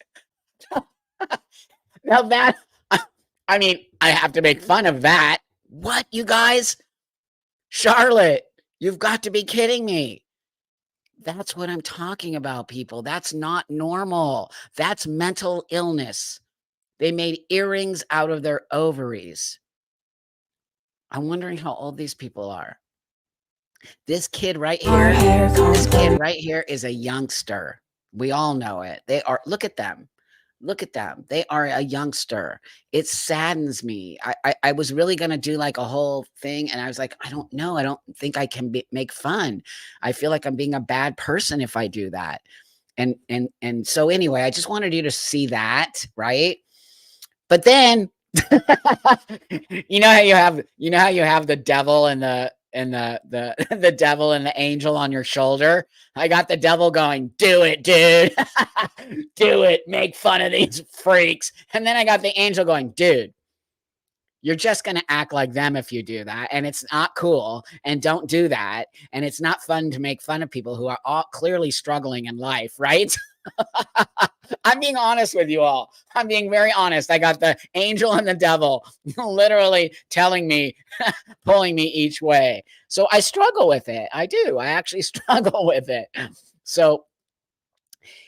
Now that, I mean, I have to make fun of that. What, you guys? Charlotte, you've got to be kidding me. That's what I'm talking about, people. That's not normal. That's mental illness. They made earrings out of their ovaries. I'm wondering how old these people are. This kid right here is a youngster. We all know it. They are, look at them. Look at them. They are a youngster. It saddens me. I was really going to do like a whole thing. And I was like, I don't know. I don't think I can make fun. I feel like I'm being a bad person if I do that. And so anyway, I just wanted you to see that. Right. But then, you know how you have the devil and the devil and the angel on your shoulder. I got the devil going, do it, dude. Do it. Make fun of these freaks. And then I got the angel going, dude, you're just going to act like them if you do that. And it's not cool. And don't do that. And it's not fun to make fun of people who are all clearly struggling in life, right? I'm being honest with you all. I'm being very honest. I got the angel and the devil literally telling me, pulling me each way. So I struggle with it. I do. I actually struggle with it. So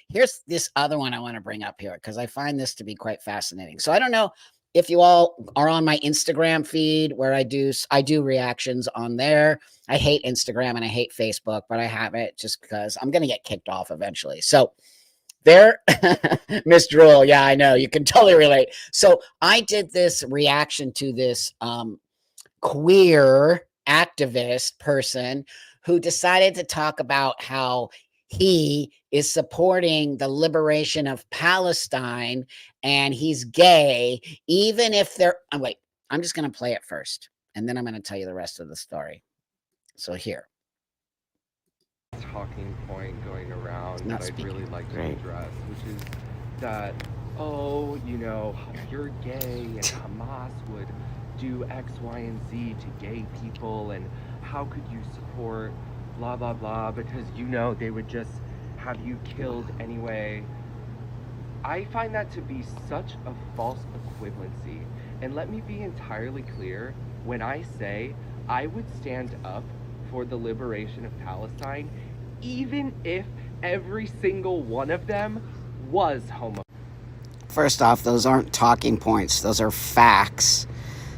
here's this other one I want to bring up here because I find this to be quite fascinating. So I don't know if you all are on my Instagram feed where I do reactions on there. I hate Instagram and I hate Facebook, but I have it just because I'm going to get kicked off eventually. So there, Miss Drool. Yeah, I know. You can totally relate. So I did this reaction to this queer activist person who decided to talk about how he is supporting the liberation of Palestine and he's gay, even if they're, wait, I'm just going to play it first and then I'm going to tell you the rest of the story. So here. Talking point going around that I'd really like to address, which is that, oh, you know, you're gay and Hamas would do X, Y, and Z to gay people, and how could you support blah, blah, blah, because, you know, they would just have you killed anyway. I find that to be such a false equivalency. And let me be entirely clear, when I say I would stand up for the liberation of Palestine, even if every single one of them was homophobic. First off, those aren't talking points. Those are facts.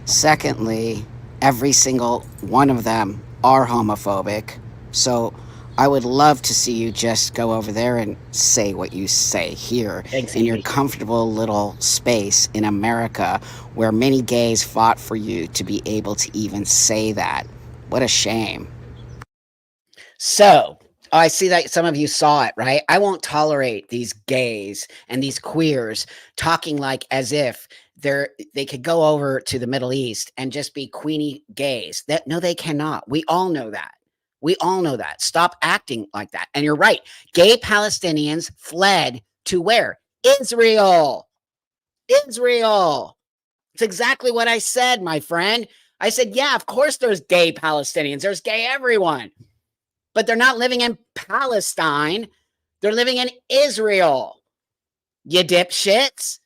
Secondly, every single one of them are homophobic. So I would love to see you just go over there and say what you say here in your comfortable little space in America where many gays fought for you to be able to even say that. What a shame. So, I see that some of you saw it, right? I won't tolerate these gays and these queers talking like as if they could go over to the Middle East and just be queenie gays. No, they cannot. We all know that. We all know that. Stop acting like that. And you're right. Gay Palestinians fled to where? Israel. Israel. It's exactly what I said, my friend. I said, yeah, of course there's gay Palestinians. There's gay everyone. But they're not living in Palestine. They're living in Israel. You dipshits.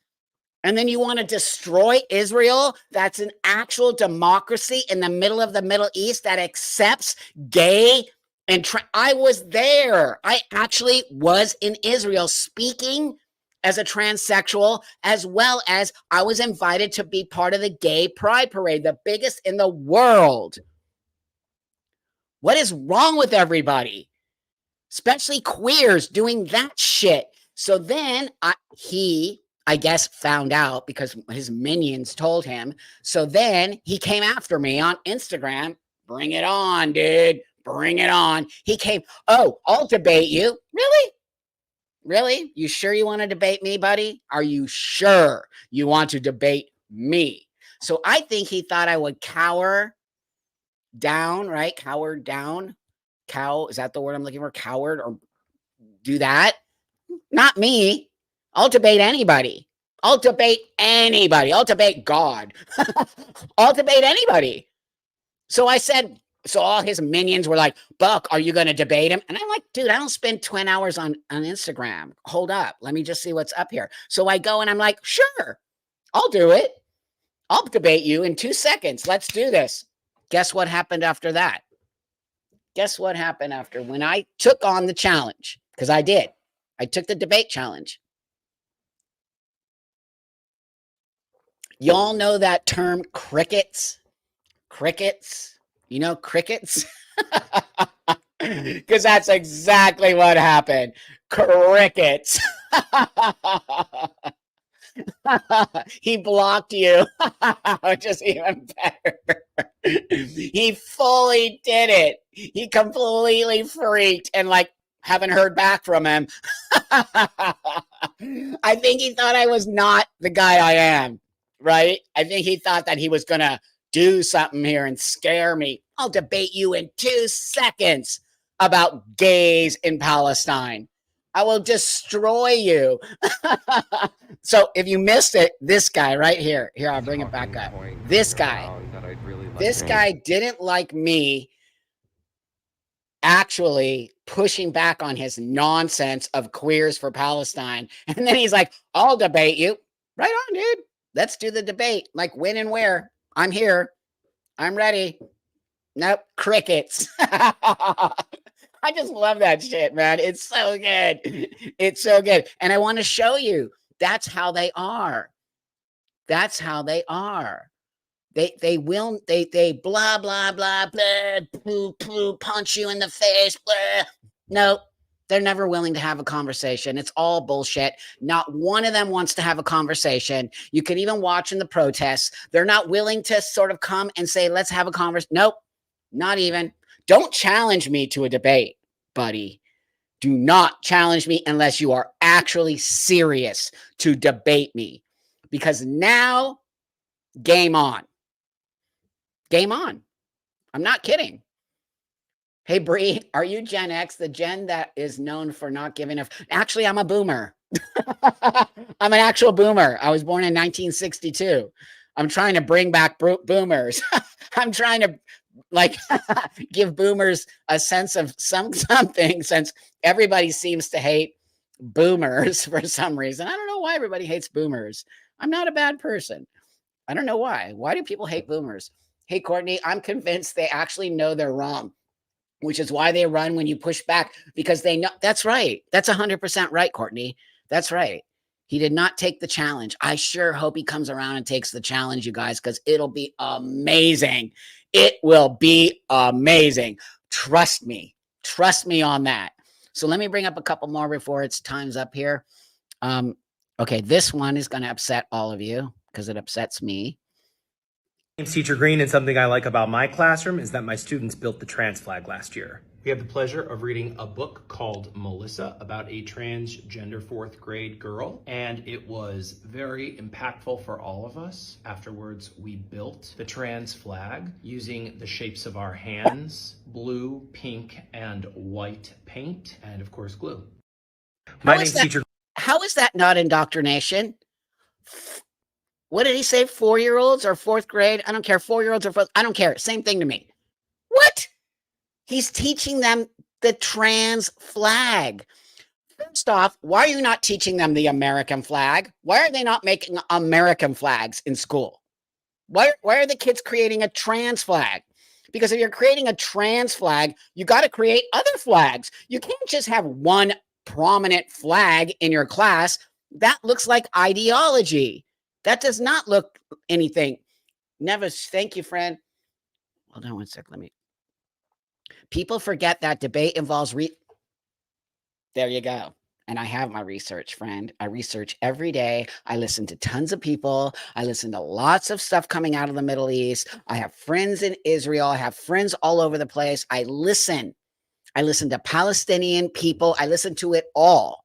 And then you want to destroy Israel? That's an actual democracy in the middle of the Middle East that accepts gay And I was there. I actually was in Israel speaking as a transsexual, as well as I was invited to be part of the gay pride parade, the biggest in the world. What is wrong with everybody? Especially queers doing that shit. So then he, I guess, found out because his minions told him. So then he came after me on Instagram. Bring it on, dude. Bring it on. He came, oh, I'll debate you. Really? Really? You sure you want to debate me, buddy? Are you sure you want to debate me? So I think he thought I would cower down, right? Cower down. Cow, is that the word I'm looking for? Coward, or do that? Not me. I'll debate anybody. I'll debate anybody. I'll debate God. I'll debate anybody. So I said, so all his minions were like, Buck, are you going to debate him? And I'm like, dude, I don't spend 20 hours on Instagram. Hold up. Let me just see what's up here. So I go and I'm like, sure, I'll do it. I'll debate you in 2 seconds. Let's do this. Guess what happened after that? Guess what happened after when I took on the challenge? Because I did. I took the debate challenge. Y'all know that term crickets? Crickets? You know crickets? Because that's exactly what happened. Crickets. He blocked you, which is even better. He fully did it. He completely freaked and like haven't heard back from him. I think he thought I was not the guy I am, right? I think he thought that he was going to do something here and scare me. I'll debate you in 2 seconds about gays in Palestine. I will destroy you. So if you missed it, this guy right here, I'll bring it back up. This guy didn't like me actually pushing back on his nonsense of queers for Palestine. And then he's like, I'll debate you. Right on, dude. Let's do the debate. Like when and where. I'm here. I'm ready. Nope. Crickets. I just love that shit, man. It's so good. It's so good. And I want to show you that's how they are. That's how they are. They blah, blah, blah, blah, poo, poo, punch you in the face. Blah. No, they're never willing to have a conversation. It's all bullshit. Not one of them wants to have a conversation. You can even watch in the protests. They're not willing to sort of come and say, let's have a conversation. Nope, not even. Don't challenge me to a debate, buddy. Do not challenge me unless you are actually serious to debate me. Because now, game on. Game on. I'm not kidding. Hey, Bree, are you Gen X, the gen that is known for not giving a... Actually, I'm a boomer. I'm an actual boomer. I was born in 1962. I'm trying to bring back boomers. I'm trying to like give boomers a sense of something, since everybody seems to hate boomers for some reason. I don't know why everybody hates boomers. I'm not a bad person. I don't know why. Why do people hate boomers? Hey, Courtney, I'm convinced they actually know they're wrong, which is why they run when you push back, because they know. That's right. That's 100% right, Courtney. That's right. He did not take the challenge. I sure hope he comes around and takes the challenge, you guys, because it'll be amazing. It will be amazing. Trust me. Trust me on that. So let me bring up a couple more before it's time's up here. Okay, this one is going to upset all of you because it upsets me. My name's Teacher Green, and something I like about my classroom is that my students built the trans flag last year. We have the pleasure of reading a book called Melissa about a transgender 4th grade girl, and it was very impactful for all of us. Afterwards, we built the trans flag using the shapes of our hands, blue, pink, and white paint, and of course, glue. My name's Teacher. How is that not indoctrination? What did he say? 4-year-olds or 4th grade? I don't care. 4-year-olds or 4th. I don't care. Same thing to me. What? He's teaching them the trans flag. First off, why are you not teaching them the American flag? Why are they not making American flags in school? Why are the kids creating a trans flag? Because if you're creating a trans flag, you got to create other flags. You can't just have one prominent flag in your class. That looks like ideology. That does not look anything. Never. Thank you, friend. Hold on one sec. People forget that debate involves there you go. And I have my research, friend. I research every day. I listen to tons of people. I listen to lots of stuff coming out of the Middle East. I have friends in Israel. I have friends all over the place. I listen to Palestinian people. I listen to it all.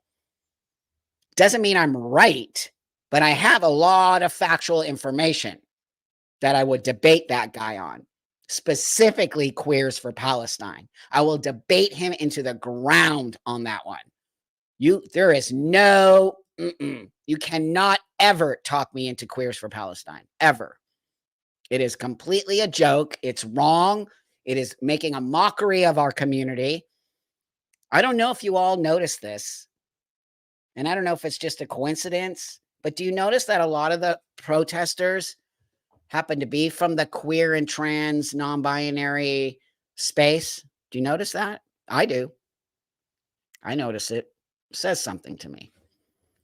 Doesn't mean I'm right, but I have a lot of factual information that I would debate that guy on. Specifically Queers for Palestine. I will debate him into the ground on that one. There is no, you cannot ever talk me into Queers for Palestine, ever. It is completely a joke. It's wrong. It is making a mockery of our community. I don't know if you all notice this, and I don't know if it's just a coincidence, but do you notice that a lot of the protesters happen to be from the queer and trans non-binary space? Do you notice that? I do. I notice it. Says something to me.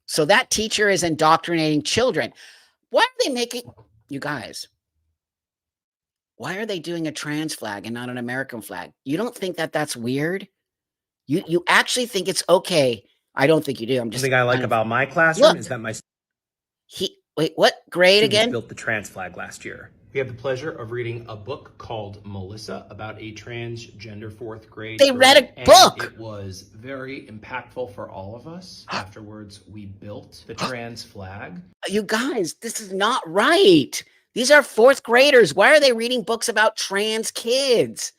So that teacher is indoctrinating children. Why are they making, you guys, why are they doing a trans flag and not an American flag? You don't think that that's weird? You actually think it's okay? I don't think you do. I'm just something I like about my classroom is that my wait, what grade students again? Built the trans flag last year. We have the pleasure of reading a book called Melissa about a transgender fourth grade. They read a book. It was very impactful for all of us. Afterwards, we built the trans flag. You guys, this is not right. These are fourth graders. Why are they reading books about trans kids?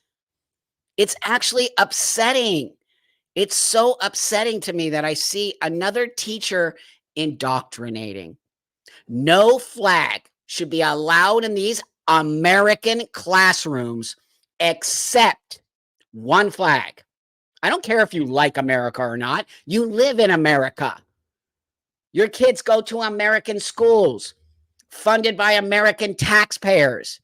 It's actually upsetting. It's so upsetting to me that I see another teacher indoctrinating. No flag should be allowed in these American classrooms except one flag. I don't care if you like America or not. You live in America. Your kids go to American schools funded by American taxpayers.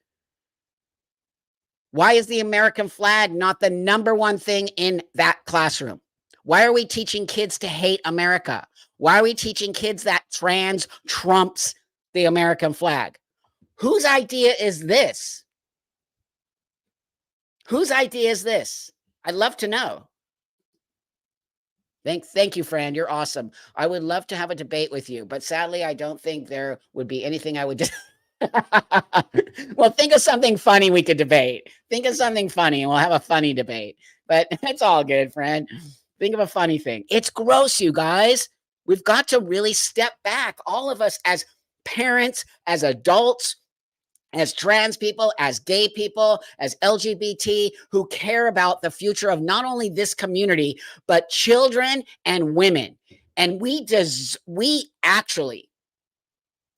Why is the American flag not the number one thing in that classroom? Why are we teaching kids to hate America? Why are we teaching kids that trans trumps the American flag? Whose idea is this? Whose idea is this? I'd love to know. Thank you, friend. You're awesome. I would love to have a debate with you, but sadly, I don't think there would be anything I would do. Well, think of something funny we could debate. Think of something funny and we'll have a funny debate. But it's all good, friend. Think of a funny thing. It's gross, you guys. We've got to really step back. All of us as parents, as adults, as trans people, as gay people, as LGBT who care about the future of not only this community, but children and women. And we actually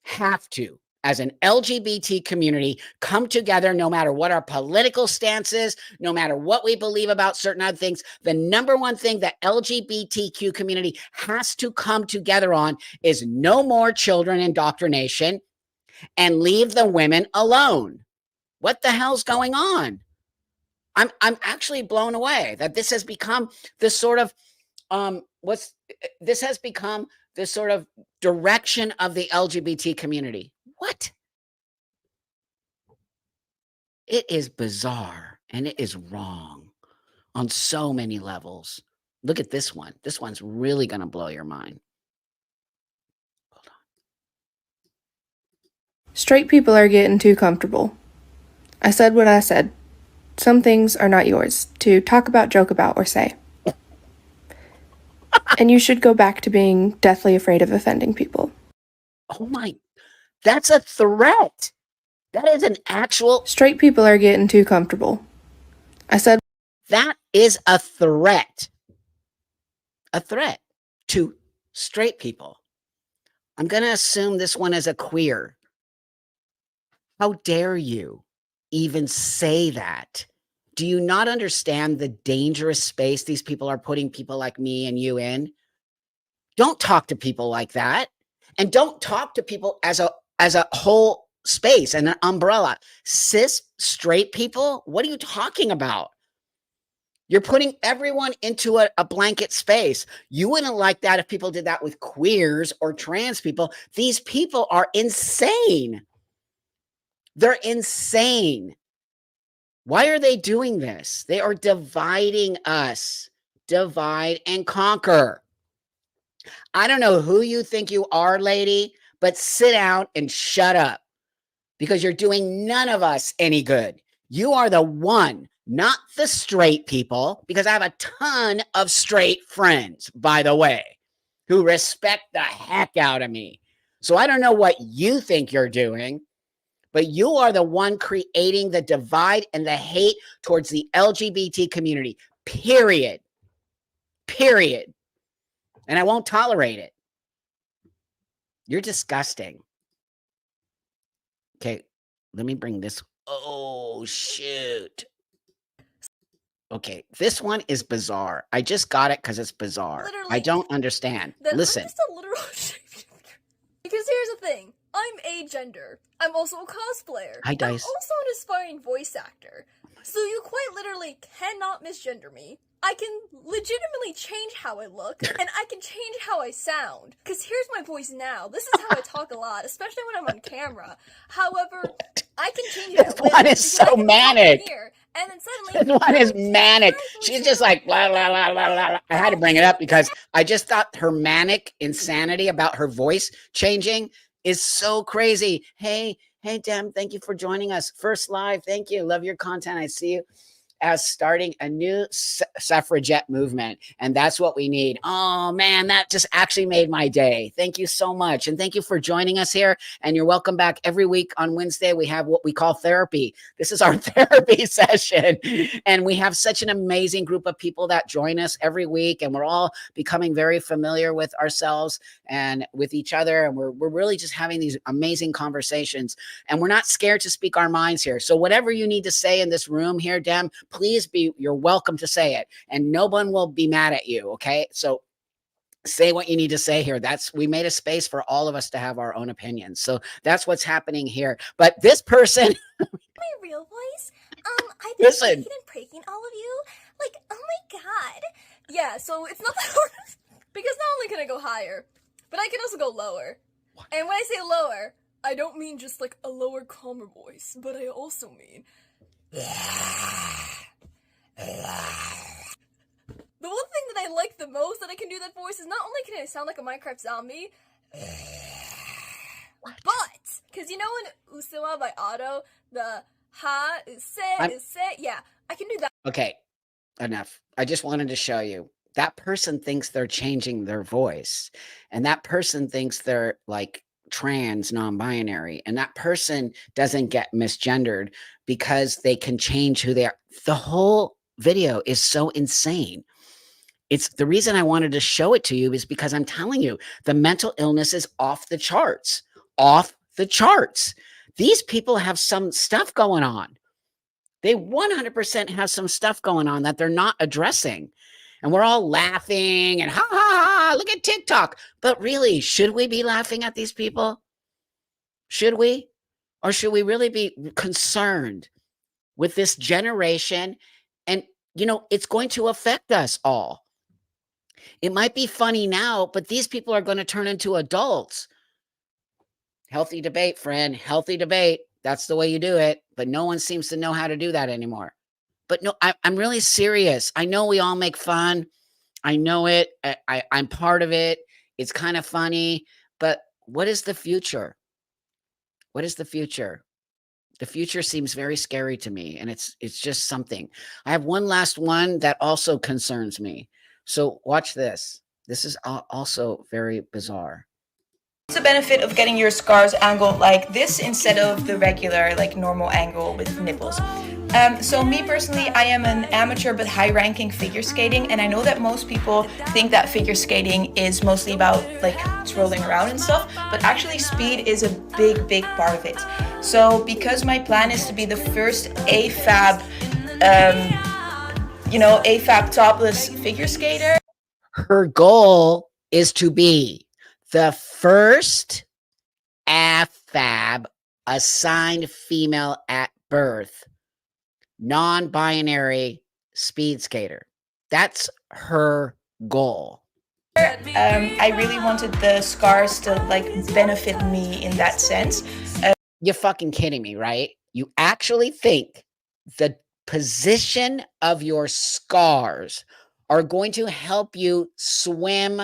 have to, as an LGBT community, come together no matter what our political stance is, no matter what we believe about certain other things. The number one thing that LGBTQ community has to come together on is no more children indoctrination and leave the women alone. What the hell's going on? I'm actually blown away that this has become this sort of this has become this sort of direction of the LGBT community. What? It is bizarre and it is wrong on so many levels. Look at this one. This one's really going to blow your mind. Hold on. Straight people are getting too comfortable. I said what I said. Some things are not yours to talk about, joke about, or say. And you should go back to being deathly afraid of offending people. Oh my, that's a threat. That is an actual... Straight people are getting too comfortable. I said... That is a threat. A threat to straight people. I'm going to assume this one is a queer. How dare you even say that? Do you not understand the dangerous space these people are putting people like me and you in? Don't talk to people like that. And don't talk to people as a whole space and an umbrella. Cis straight people, what are you talking about? You're putting everyone into a blanket space. You wouldn't like that if people did that with queers or trans people. These people are insane. They're insane. Why are they doing this? They are dividing us. Divide and conquer. I don't know who you think you are, lady, but sit down and shut up, because you're doing none of us any good. You are the one, not the straight people, because I have a ton of straight friends, by the way, who respect the heck out of me. So I don't know what you think you're doing, but you are the one creating the divide and the hate towards the LGBT community, period. Period. And I won't tolerate it. You're disgusting. Okay, let me bring this. Oh, shoot. Okay, this one is bizarre. I just got it because it's bizarre. Literally, I don't understand. Listen. I'm just a literal because here's the thing. I'm agender. I'm also a cosplayer. Hi, Dice. I'm also an aspiring voice actor. So you quite literally cannot misgender me. I can legitimately change how I look, and I can change how I sound. Because here's my voice now. This is how I talk a lot, especially when I'm on camera. However, I can change it. This one is so manic. Here, and then suddenly, this one is manic. She's just like, blah, blah, blah, blah, blah. I had to bring it up because I just thought her manic insanity about her voice changing is so crazy. Hey, Dem, thank you for joining us. First live, thank you. Love your content. I see you as starting a new suffragette movement, and that's what we need. Oh man, that just actually made my day. Thank you so much, and thank you for joining us here, and you're welcome back. Every week on Wednesday we have what we call therapy. This is our therapy session, and we have such an amazing group of people that join us every week, and we're all becoming very familiar with ourselves and with each other, and we're really just having these amazing conversations, and we're not scared to speak our minds here. So whatever you need to say in this room here, Dem, please you're welcome to say it, and no one will be mad at you. Okay, so say what you need to say here. We made a space for all of us to have our own opinions. So that's what's happening here. But this person, my real voice, I've been listen, and pranking all of you. Like, oh my god. Yeah, so it's not that hard because not only can I go higher, but I can also go lower. What? And when I say lower, I don't mean just like a lower, calmer voice, but I also mean the one thing that I like the most that I can do that voice is not only can I sound like a Minecraft zombie, but, because you know in Usawa by Otto, the ha is se, yeah, I can do that. Okay, enough. I just wanted to show you. That person thinks they're changing their voice, and that person thinks they're like trans, non-binary, and that person doesn't get misgendered because they can change who they are. The whole video is so insane. It's the reason I wanted to show it to you is because I'm telling you, the mental illness is off the charts. Off the charts. These people have some stuff going on. They 100% have some stuff going on that they're not addressing. And we're all laughing and ha ha ha, look at TikTok. But really, should we be laughing at these people? Should we? Or should we really be concerned with this generation? And, you know, it's going to affect us all. It might be funny now, but these people are going to turn into adults. Healthy debate, friend. Healthy debate. That's the way you do it. But no one seems to know how to do that anymore. But no, I'm really serious. I know we all make fun. I know it. I'm part of it. It's kind of funny. But what is the future? What is the future? The future seems very scary to me, and it's just something. I have one last one that also concerns me. So watch this. This is also very bizarre. What's the benefit of getting your scars angled like this instead of the regular, like normal angle with nipples? So me personally, I am an amateur but high-ranking figure skating, and I know that most people think that figure skating is mostly about like rolling around and stuff, but actually speed is a big part of it. So because my plan is to be the first AFAB, AFAB topless figure skater. Her goal is to be the first AFAB assigned female at birth, non-binary speed skater. That's her goal. I really wanted the scars to like benefit me in that sense. You're fucking kidding me, right? You actually think the position of your scars are going to help you swim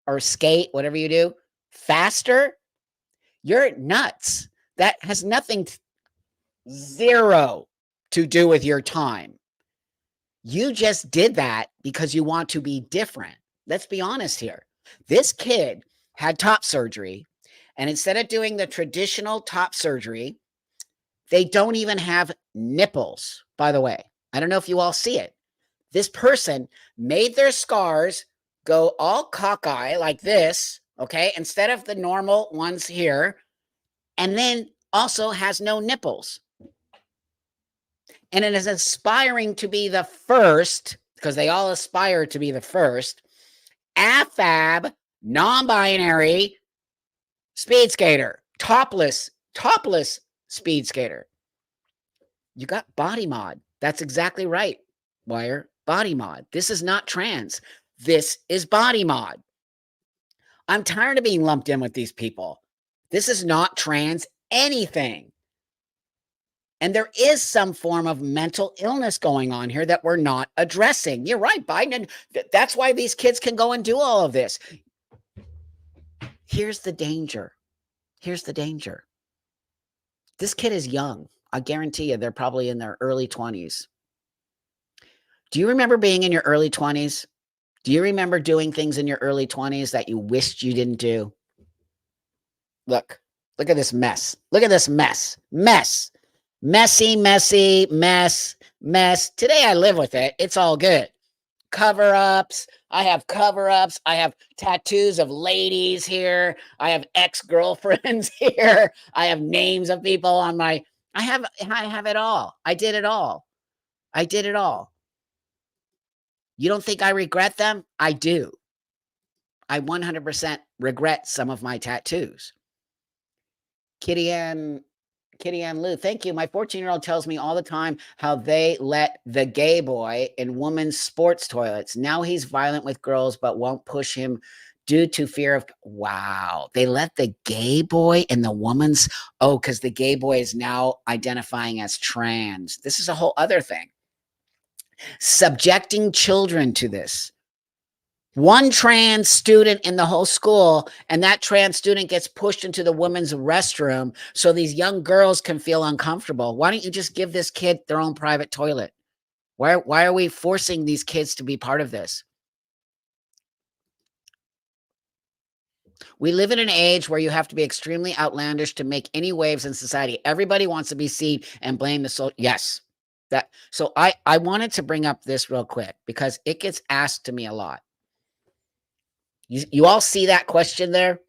or skate, whatever you do, faster? You're nuts. That has nothing, zero to do with your time. You just did that because you want to be different. Let's be honest here. This kid had top surgery, and instead of doing the traditional top surgery, they don't even have nipples, by the way. I don't know if you all see it. This person made their scars go all cockeye like this, okay, instead of the normal ones here, and then also has no nipples. And it is aspiring to be the first, because they all aspire to be the first, AFAB, non-binary speed skater, topless speed skater. You got body mod. That's exactly right, Wire. Body mod. This is not trans. This is body mod. I'm tired of being lumped in with these people. This is not trans anything. And there is some form of mental illness going on here that we're not addressing. You're right, Biden. That's why these kids can go and do all of this. Here's the danger. Here's the danger. This kid is young. I guarantee you they're probably in their early 20s. Do you remember being in your early 20s? Do you remember doing things in your early 20s that you wished you didn't do? Look at this mess. Look at this mess. Messy mess. Today I live with it. It's all good. Cover-ups. I have cover-ups. I have tattoos of ladies here. I have ex-girlfriends here. I have names of people on my... I have it all. I did it all. You don't think I regret them? I do. I 100% regret some of my tattoos. Kitty Ann Lou, thank you. My 14-year-old tells me all the time how they let the gay boy in women's sports toilets. Now he's violent with girls, but won't push him due to fear of... Wow. They let the gay boy in the woman's... Oh, because the gay boy is now identifying as trans. This is a whole other thing. Subjecting children to this. One trans student in the whole school, and that trans student gets pushed into the women's restroom so these young girls can feel uncomfortable. Why don't you just give this kid their own private toilet? Why are we forcing these kids to be part of this? We live in an age where you have to be extremely outlandish to make any waves in society. Everybody wants to be seen and blame the soul. Yes. So I wanted to bring up this real quick because it gets asked to me a lot. You all see that question there?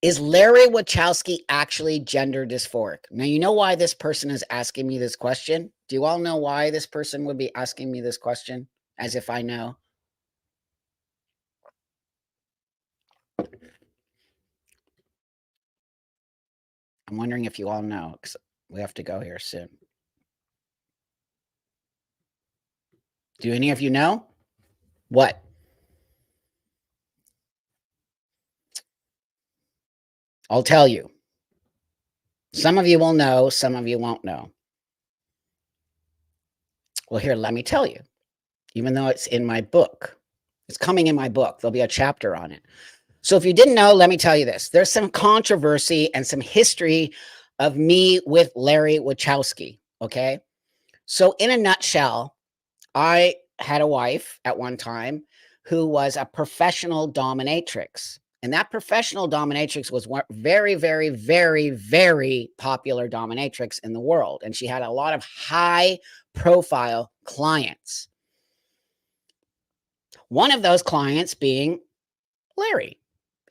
Is Larry Wachowski actually gender dysphoric? Now, you know why this person is asking me this question? Do you all know why this person would be asking me this question? As if I know. I'm wondering if you all know, because we have to go here soon. Do any of you know? What? I'll tell you. Some of you will know, some of you won't know. Well, here, let me tell you. Even though it's in my book. It's coming in my book. There'll be a chapter on it. So if you didn't know, let me tell you this. There's some controversy and some history of me with Larry Wachowski, okay? So in a nutshell, I had a wife at one time who was a professional dominatrix. And that professional dominatrix was one very, very, very, very popular dominatrix in the world. And she had a lot of high-profile clients. One of those clients being Larry.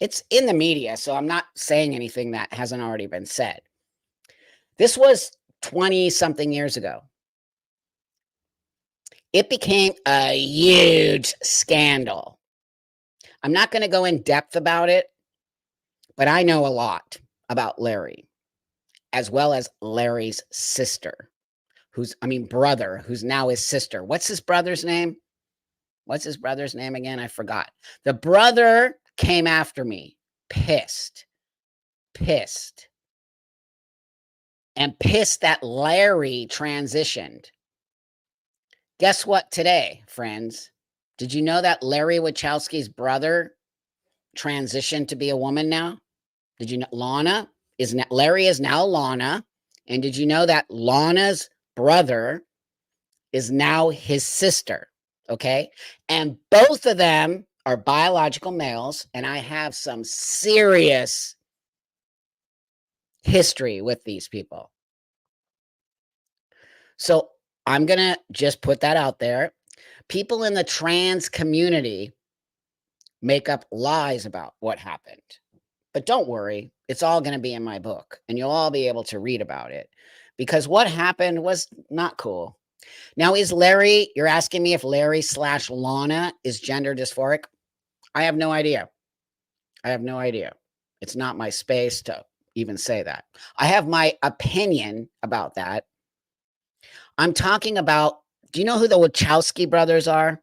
It's in the media, so I'm not saying anything that hasn't already been said. This was 20-something years ago. It became a huge scandal. I'm not going to go in depth about it, but I know a lot. about Larry, as well as Larry's brother, who's now his sister. What's his brother's name? What's his brother's name again? I forgot. The brother came after me, pissed, and pissed that Larry transitioned. Guess what today, friends? Did you know that Larry Wachowski's brother transitioned to be a woman now? Did you know Larry is now Lana? And did you know that Lana's brother is now his sister? Okay. And both of them are biological males. And I have some serious history with these people. So I'm going to just put that out there. People in the trans community make up lies about what happened. But don't worry, it's all going to be in my book and you'll all be able to read about it because what happened was not cool. Now, you're asking me if Larry/Lana is gender dysphoric? I have no idea. It's not my space to even say that. I have my opinion about that. I'm talking about, do you know who the Wachowski brothers are?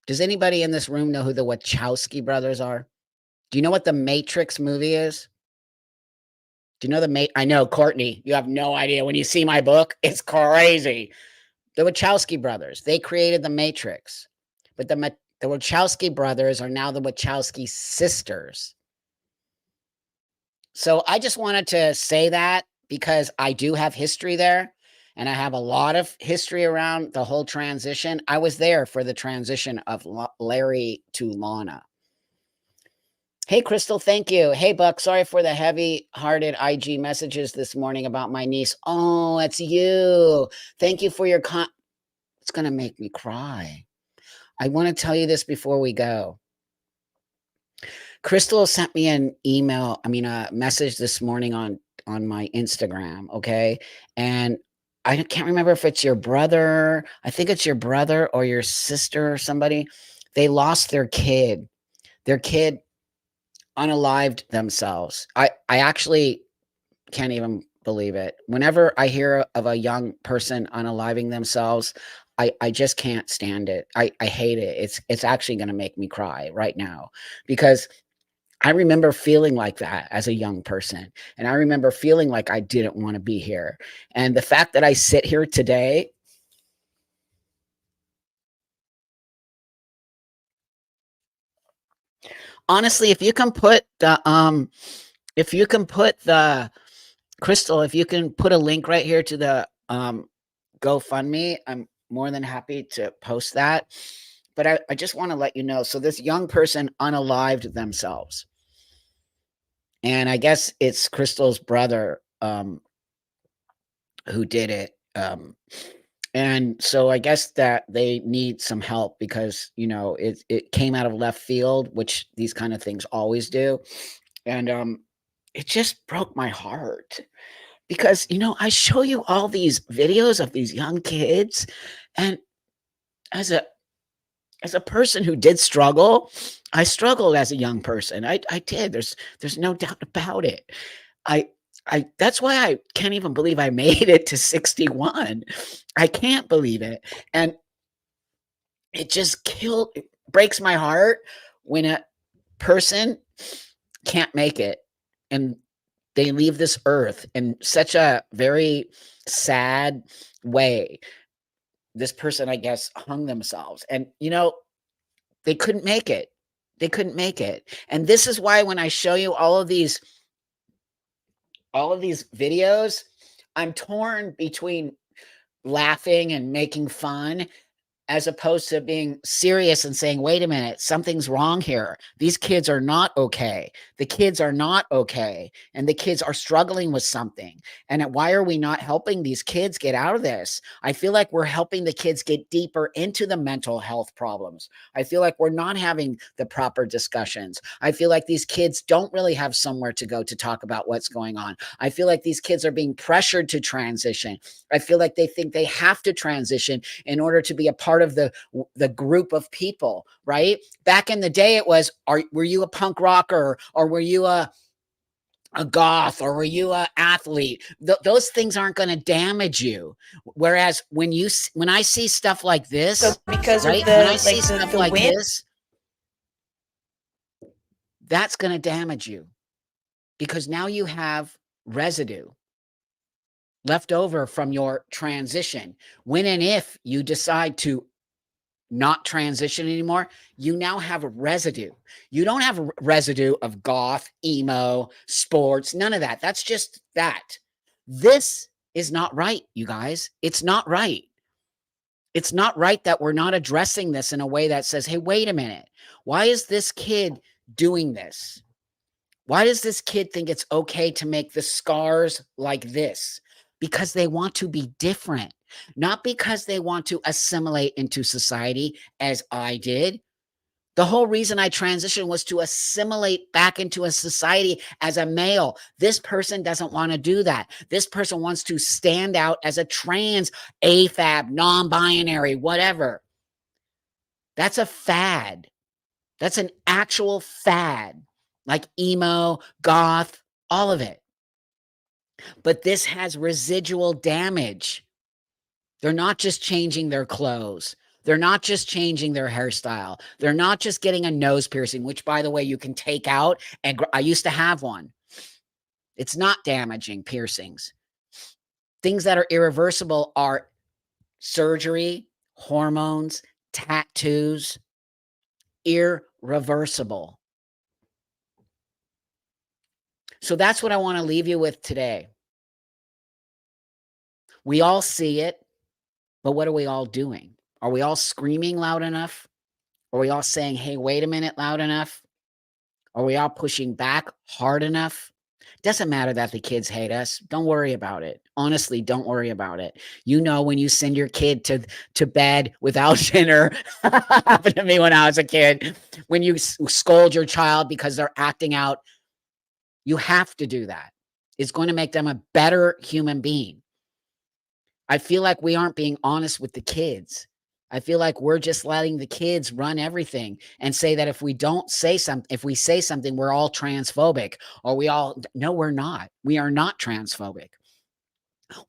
Does anybody in this room know who the Wachowski brothers are? Do you know what the Matrix movie is? Do you know I know, Courtney, you have no idea. When you see my book, it's crazy. The Wachowski brothers, they created the Matrix. But the Wachowski brothers are now the Wachowski sisters. So I just wanted to say that because I do have history there. And I have a lot of history around the whole transition. I was there for the transition of Larry to Lana. Hey, Crystal, thank you. Hey, Buck, sorry for the heavy-hearted IG messages this morning about my niece. Oh, it's you. Thank you for your It's going to make me cry. I want to tell you this before we go. Crystal sent me a message this morning on my Instagram, okay? And I can't remember if it's your brother. I think it's your brother or your sister or somebody. They lost their kid. Their kid unalived themselves. I actually can't even believe it. Whenever I hear of a young person unaliving themselves, I just can't stand it. I hate it. It's actually going to make me cry right now because I remember feeling like that as a young person. And I remember feeling like I didn't want to be here. And the fact that I sit here today, honestly, if you can put the Crystal, if you can put a link right here to the GoFundMe, I'm more than happy to post that. But I just want to let you know. So this young person unalived themselves. And I guess it's Crystal's brother who did it. And so I guess that they need some help because, it came out of left field, which these kind of things always do. And it just broke my heart because, I show you all these videos of these young kids. And as a person who did struggle, I struggled as a young person. I did. There's no doubt about it. That's why I can't even believe I made it to 61. I can't believe it. And it just breaks my heart when a person can't make it and they leave this earth in such a very sad way. This person, I guess, hung themselves and, they couldn't make it. They couldn't make it. And this is why when I show you all of these videos, I'm torn between laughing and making fun as opposed to being serious and saying, wait a minute, something's wrong here. These kids are not okay. The kids are not okay. And the kids are struggling with something. And why are we not helping these kids get out of this? I feel like we're helping the kids get deeper into the mental health problems. I feel like we're not having the proper discussions. I feel like these kids don't really have somewhere to go to talk about what's going on. I feel like these kids are being pressured to transition. I feel like they think they have to transition in order to be a part of the group of people, right? Back in the day, it was, were you a punk rocker or were you a a goth or were you an athlete? Those things aren't going to damage you. Whereas when I see stuff like this, So because right? of the When I see stuff the like wind, this, that's going to damage you because now you have residue left over from your transition. When and if you decide to not transition anymore, you now have a residue. You don't have a residue of goth, emo, sports, none of that. That's just that. This is not right, you guys. It's not right. It's not right that we're not addressing this in a way that says, hey, wait a minute. Why is this kid doing this? Why does this kid think it's okay to make the scars like this? Because they want to be different, not because they want to assimilate into society as I did. The whole reason I transitioned was to assimilate back into a society as a male. This person doesn't want to do that. This person wants to stand out as a trans, AFAB, non-binary, whatever. That's a fad. That's an actual fad, like emo, goth, all of it. But this has residual damage. They're not just changing their clothes. They're not just changing their hairstyle. They're not just getting a nose piercing, which, by the way, you can take out. And I used to have one. It's not damaging piercings. Things that are irreversible are surgery, hormones, tattoos. Irreversible. So that's what I want to leave you with today. We all see it, but what are we all doing? Are we all screaming loud enough? Are we all saying, hey, wait a minute, loud enough? Are we all pushing back hard enough? Doesn't matter that the kids hate us. Don't worry about it. Honestly, don't worry about it. You know, when you send your kid to bed without dinner, happened to me when I was a kid, when you scold your child because they're acting out, you have to do that. It's going to make them a better human being. I feel like we aren't being honest with the kids. I feel like we're just letting the kids run everything and say that if we don't say something, if we say something, we're all transphobic or no, we're not. We are not transphobic.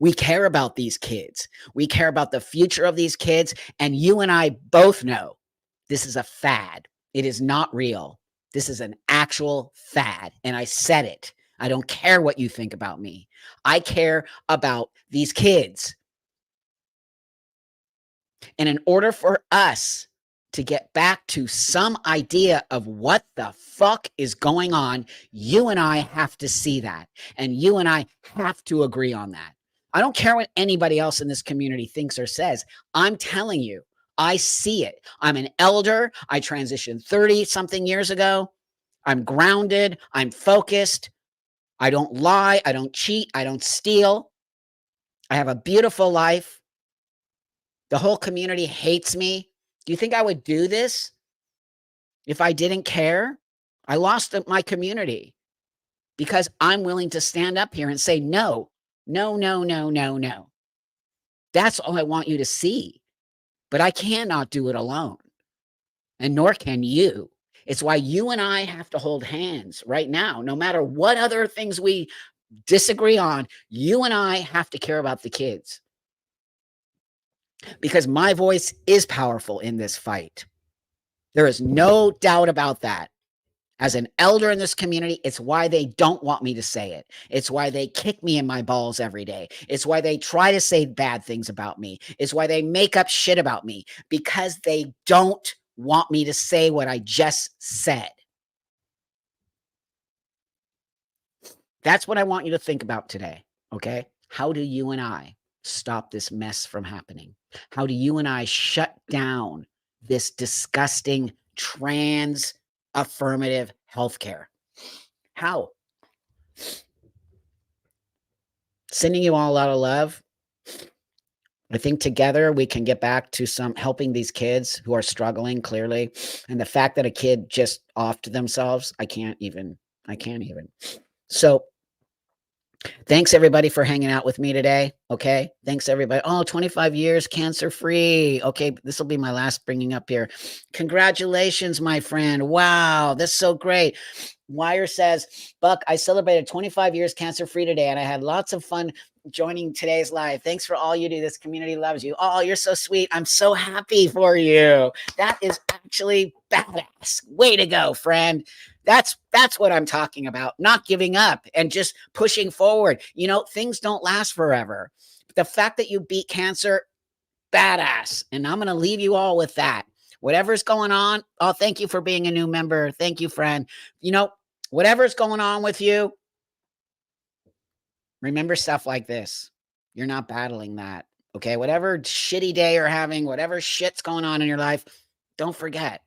We care about these kids. We care about the future of these kids. And you and I both know this is a fad. It is not real. This is an actual fad. And I said it. I don't care what you think about me. I care about these kids. And in order for us to get back to some idea of what the fuck is going on, you and I have to see that. And you and I have to agree on that. I don't care what anybody else in this community thinks or says. I'm telling you, I see it. I'm an elder. I transitioned 30-something years ago. I'm grounded. I'm focused. I don't lie. I don't cheat. I don't steal. I have a beautiful life. The whole community hates me. Do you think I would do this if I didn't care? I lost my community because I'm willing to stand up here and say, no, no, no, no, no, no. That's all I want you to see. But I cannot do it alone. And nor can you. It's why you and I have to hold hands right now. No matter what other things we disagree on, you and I have to care about the kids. Because my voice is powerful in this fight. There is no doubt about that. As an elder in this community, it's why they don't want me to say it. It's why they kick me in my balls every day. It's why they try to say bad things about me. It's why they make up shit about me, because they don't want me to say what I just said. That's what I want you to think about today, okay? How do you and I stop this mess from happening? How do you and I shut down this disgusting trans affirmative healthcare? How? Sending you all a lot of love. I think together we can get back to some helping these kids who are struggling, clearly. And the fact that a kid just offed themselves, I can't even. So thanks everybody for hanging out with me today. Okay. Thanks everybody. Oh, 25 years cancer free. Okay. This will be my last bringing up here. Congratulations, my friend. Wow. That's so great. Wire says, Buck, I celebrated 25 years cancer-free today, and I had lots of fun joining today's live. Thanks for all you do. This community loves you. Oh, you're so sweet. I'm so happy for you. That is actually badass. Way to go, friend. That's what I'm talking about. Not giving up and just pushing forward. You know, things don't last forever. The fact that you beat cancer, badass. And I'm going to leave you all with that. Whatever's going on, oh, thank you for being a new member. Thank you, friend. You know, whatever's going on with you, remember stuff like this. You're not battling that, okay? Whatever shitty day you're having, whatever shit's going on in your life, don't forget.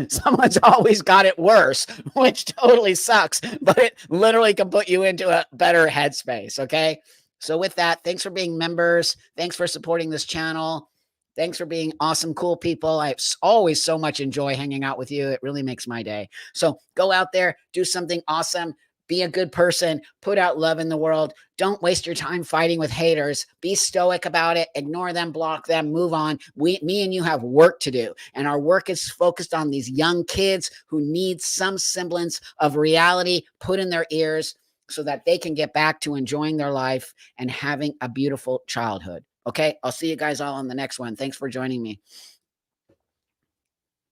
Someone's always got it worse, which totally sucks, but it literally can put you into a better headspace, okay? So with that, thanks for being members. Thanks for supporting this channel. Thanks for being awesome, cool people. I always so much enjoy hanging out with you. It really makes my day. So go out there, do something awesome. Be a good person. Put out love in the world. Don't waste your time fighting with haters. Be stoic about it. Ignore them, block them, move on. Me and you have work to do. And our work is focused on these young kids who need some semblance of reality put in their ears so that they can get back to enjoying their life and having a beautiful childhood. Okay, I'll see you guys all on the next one. Thanks for joining me.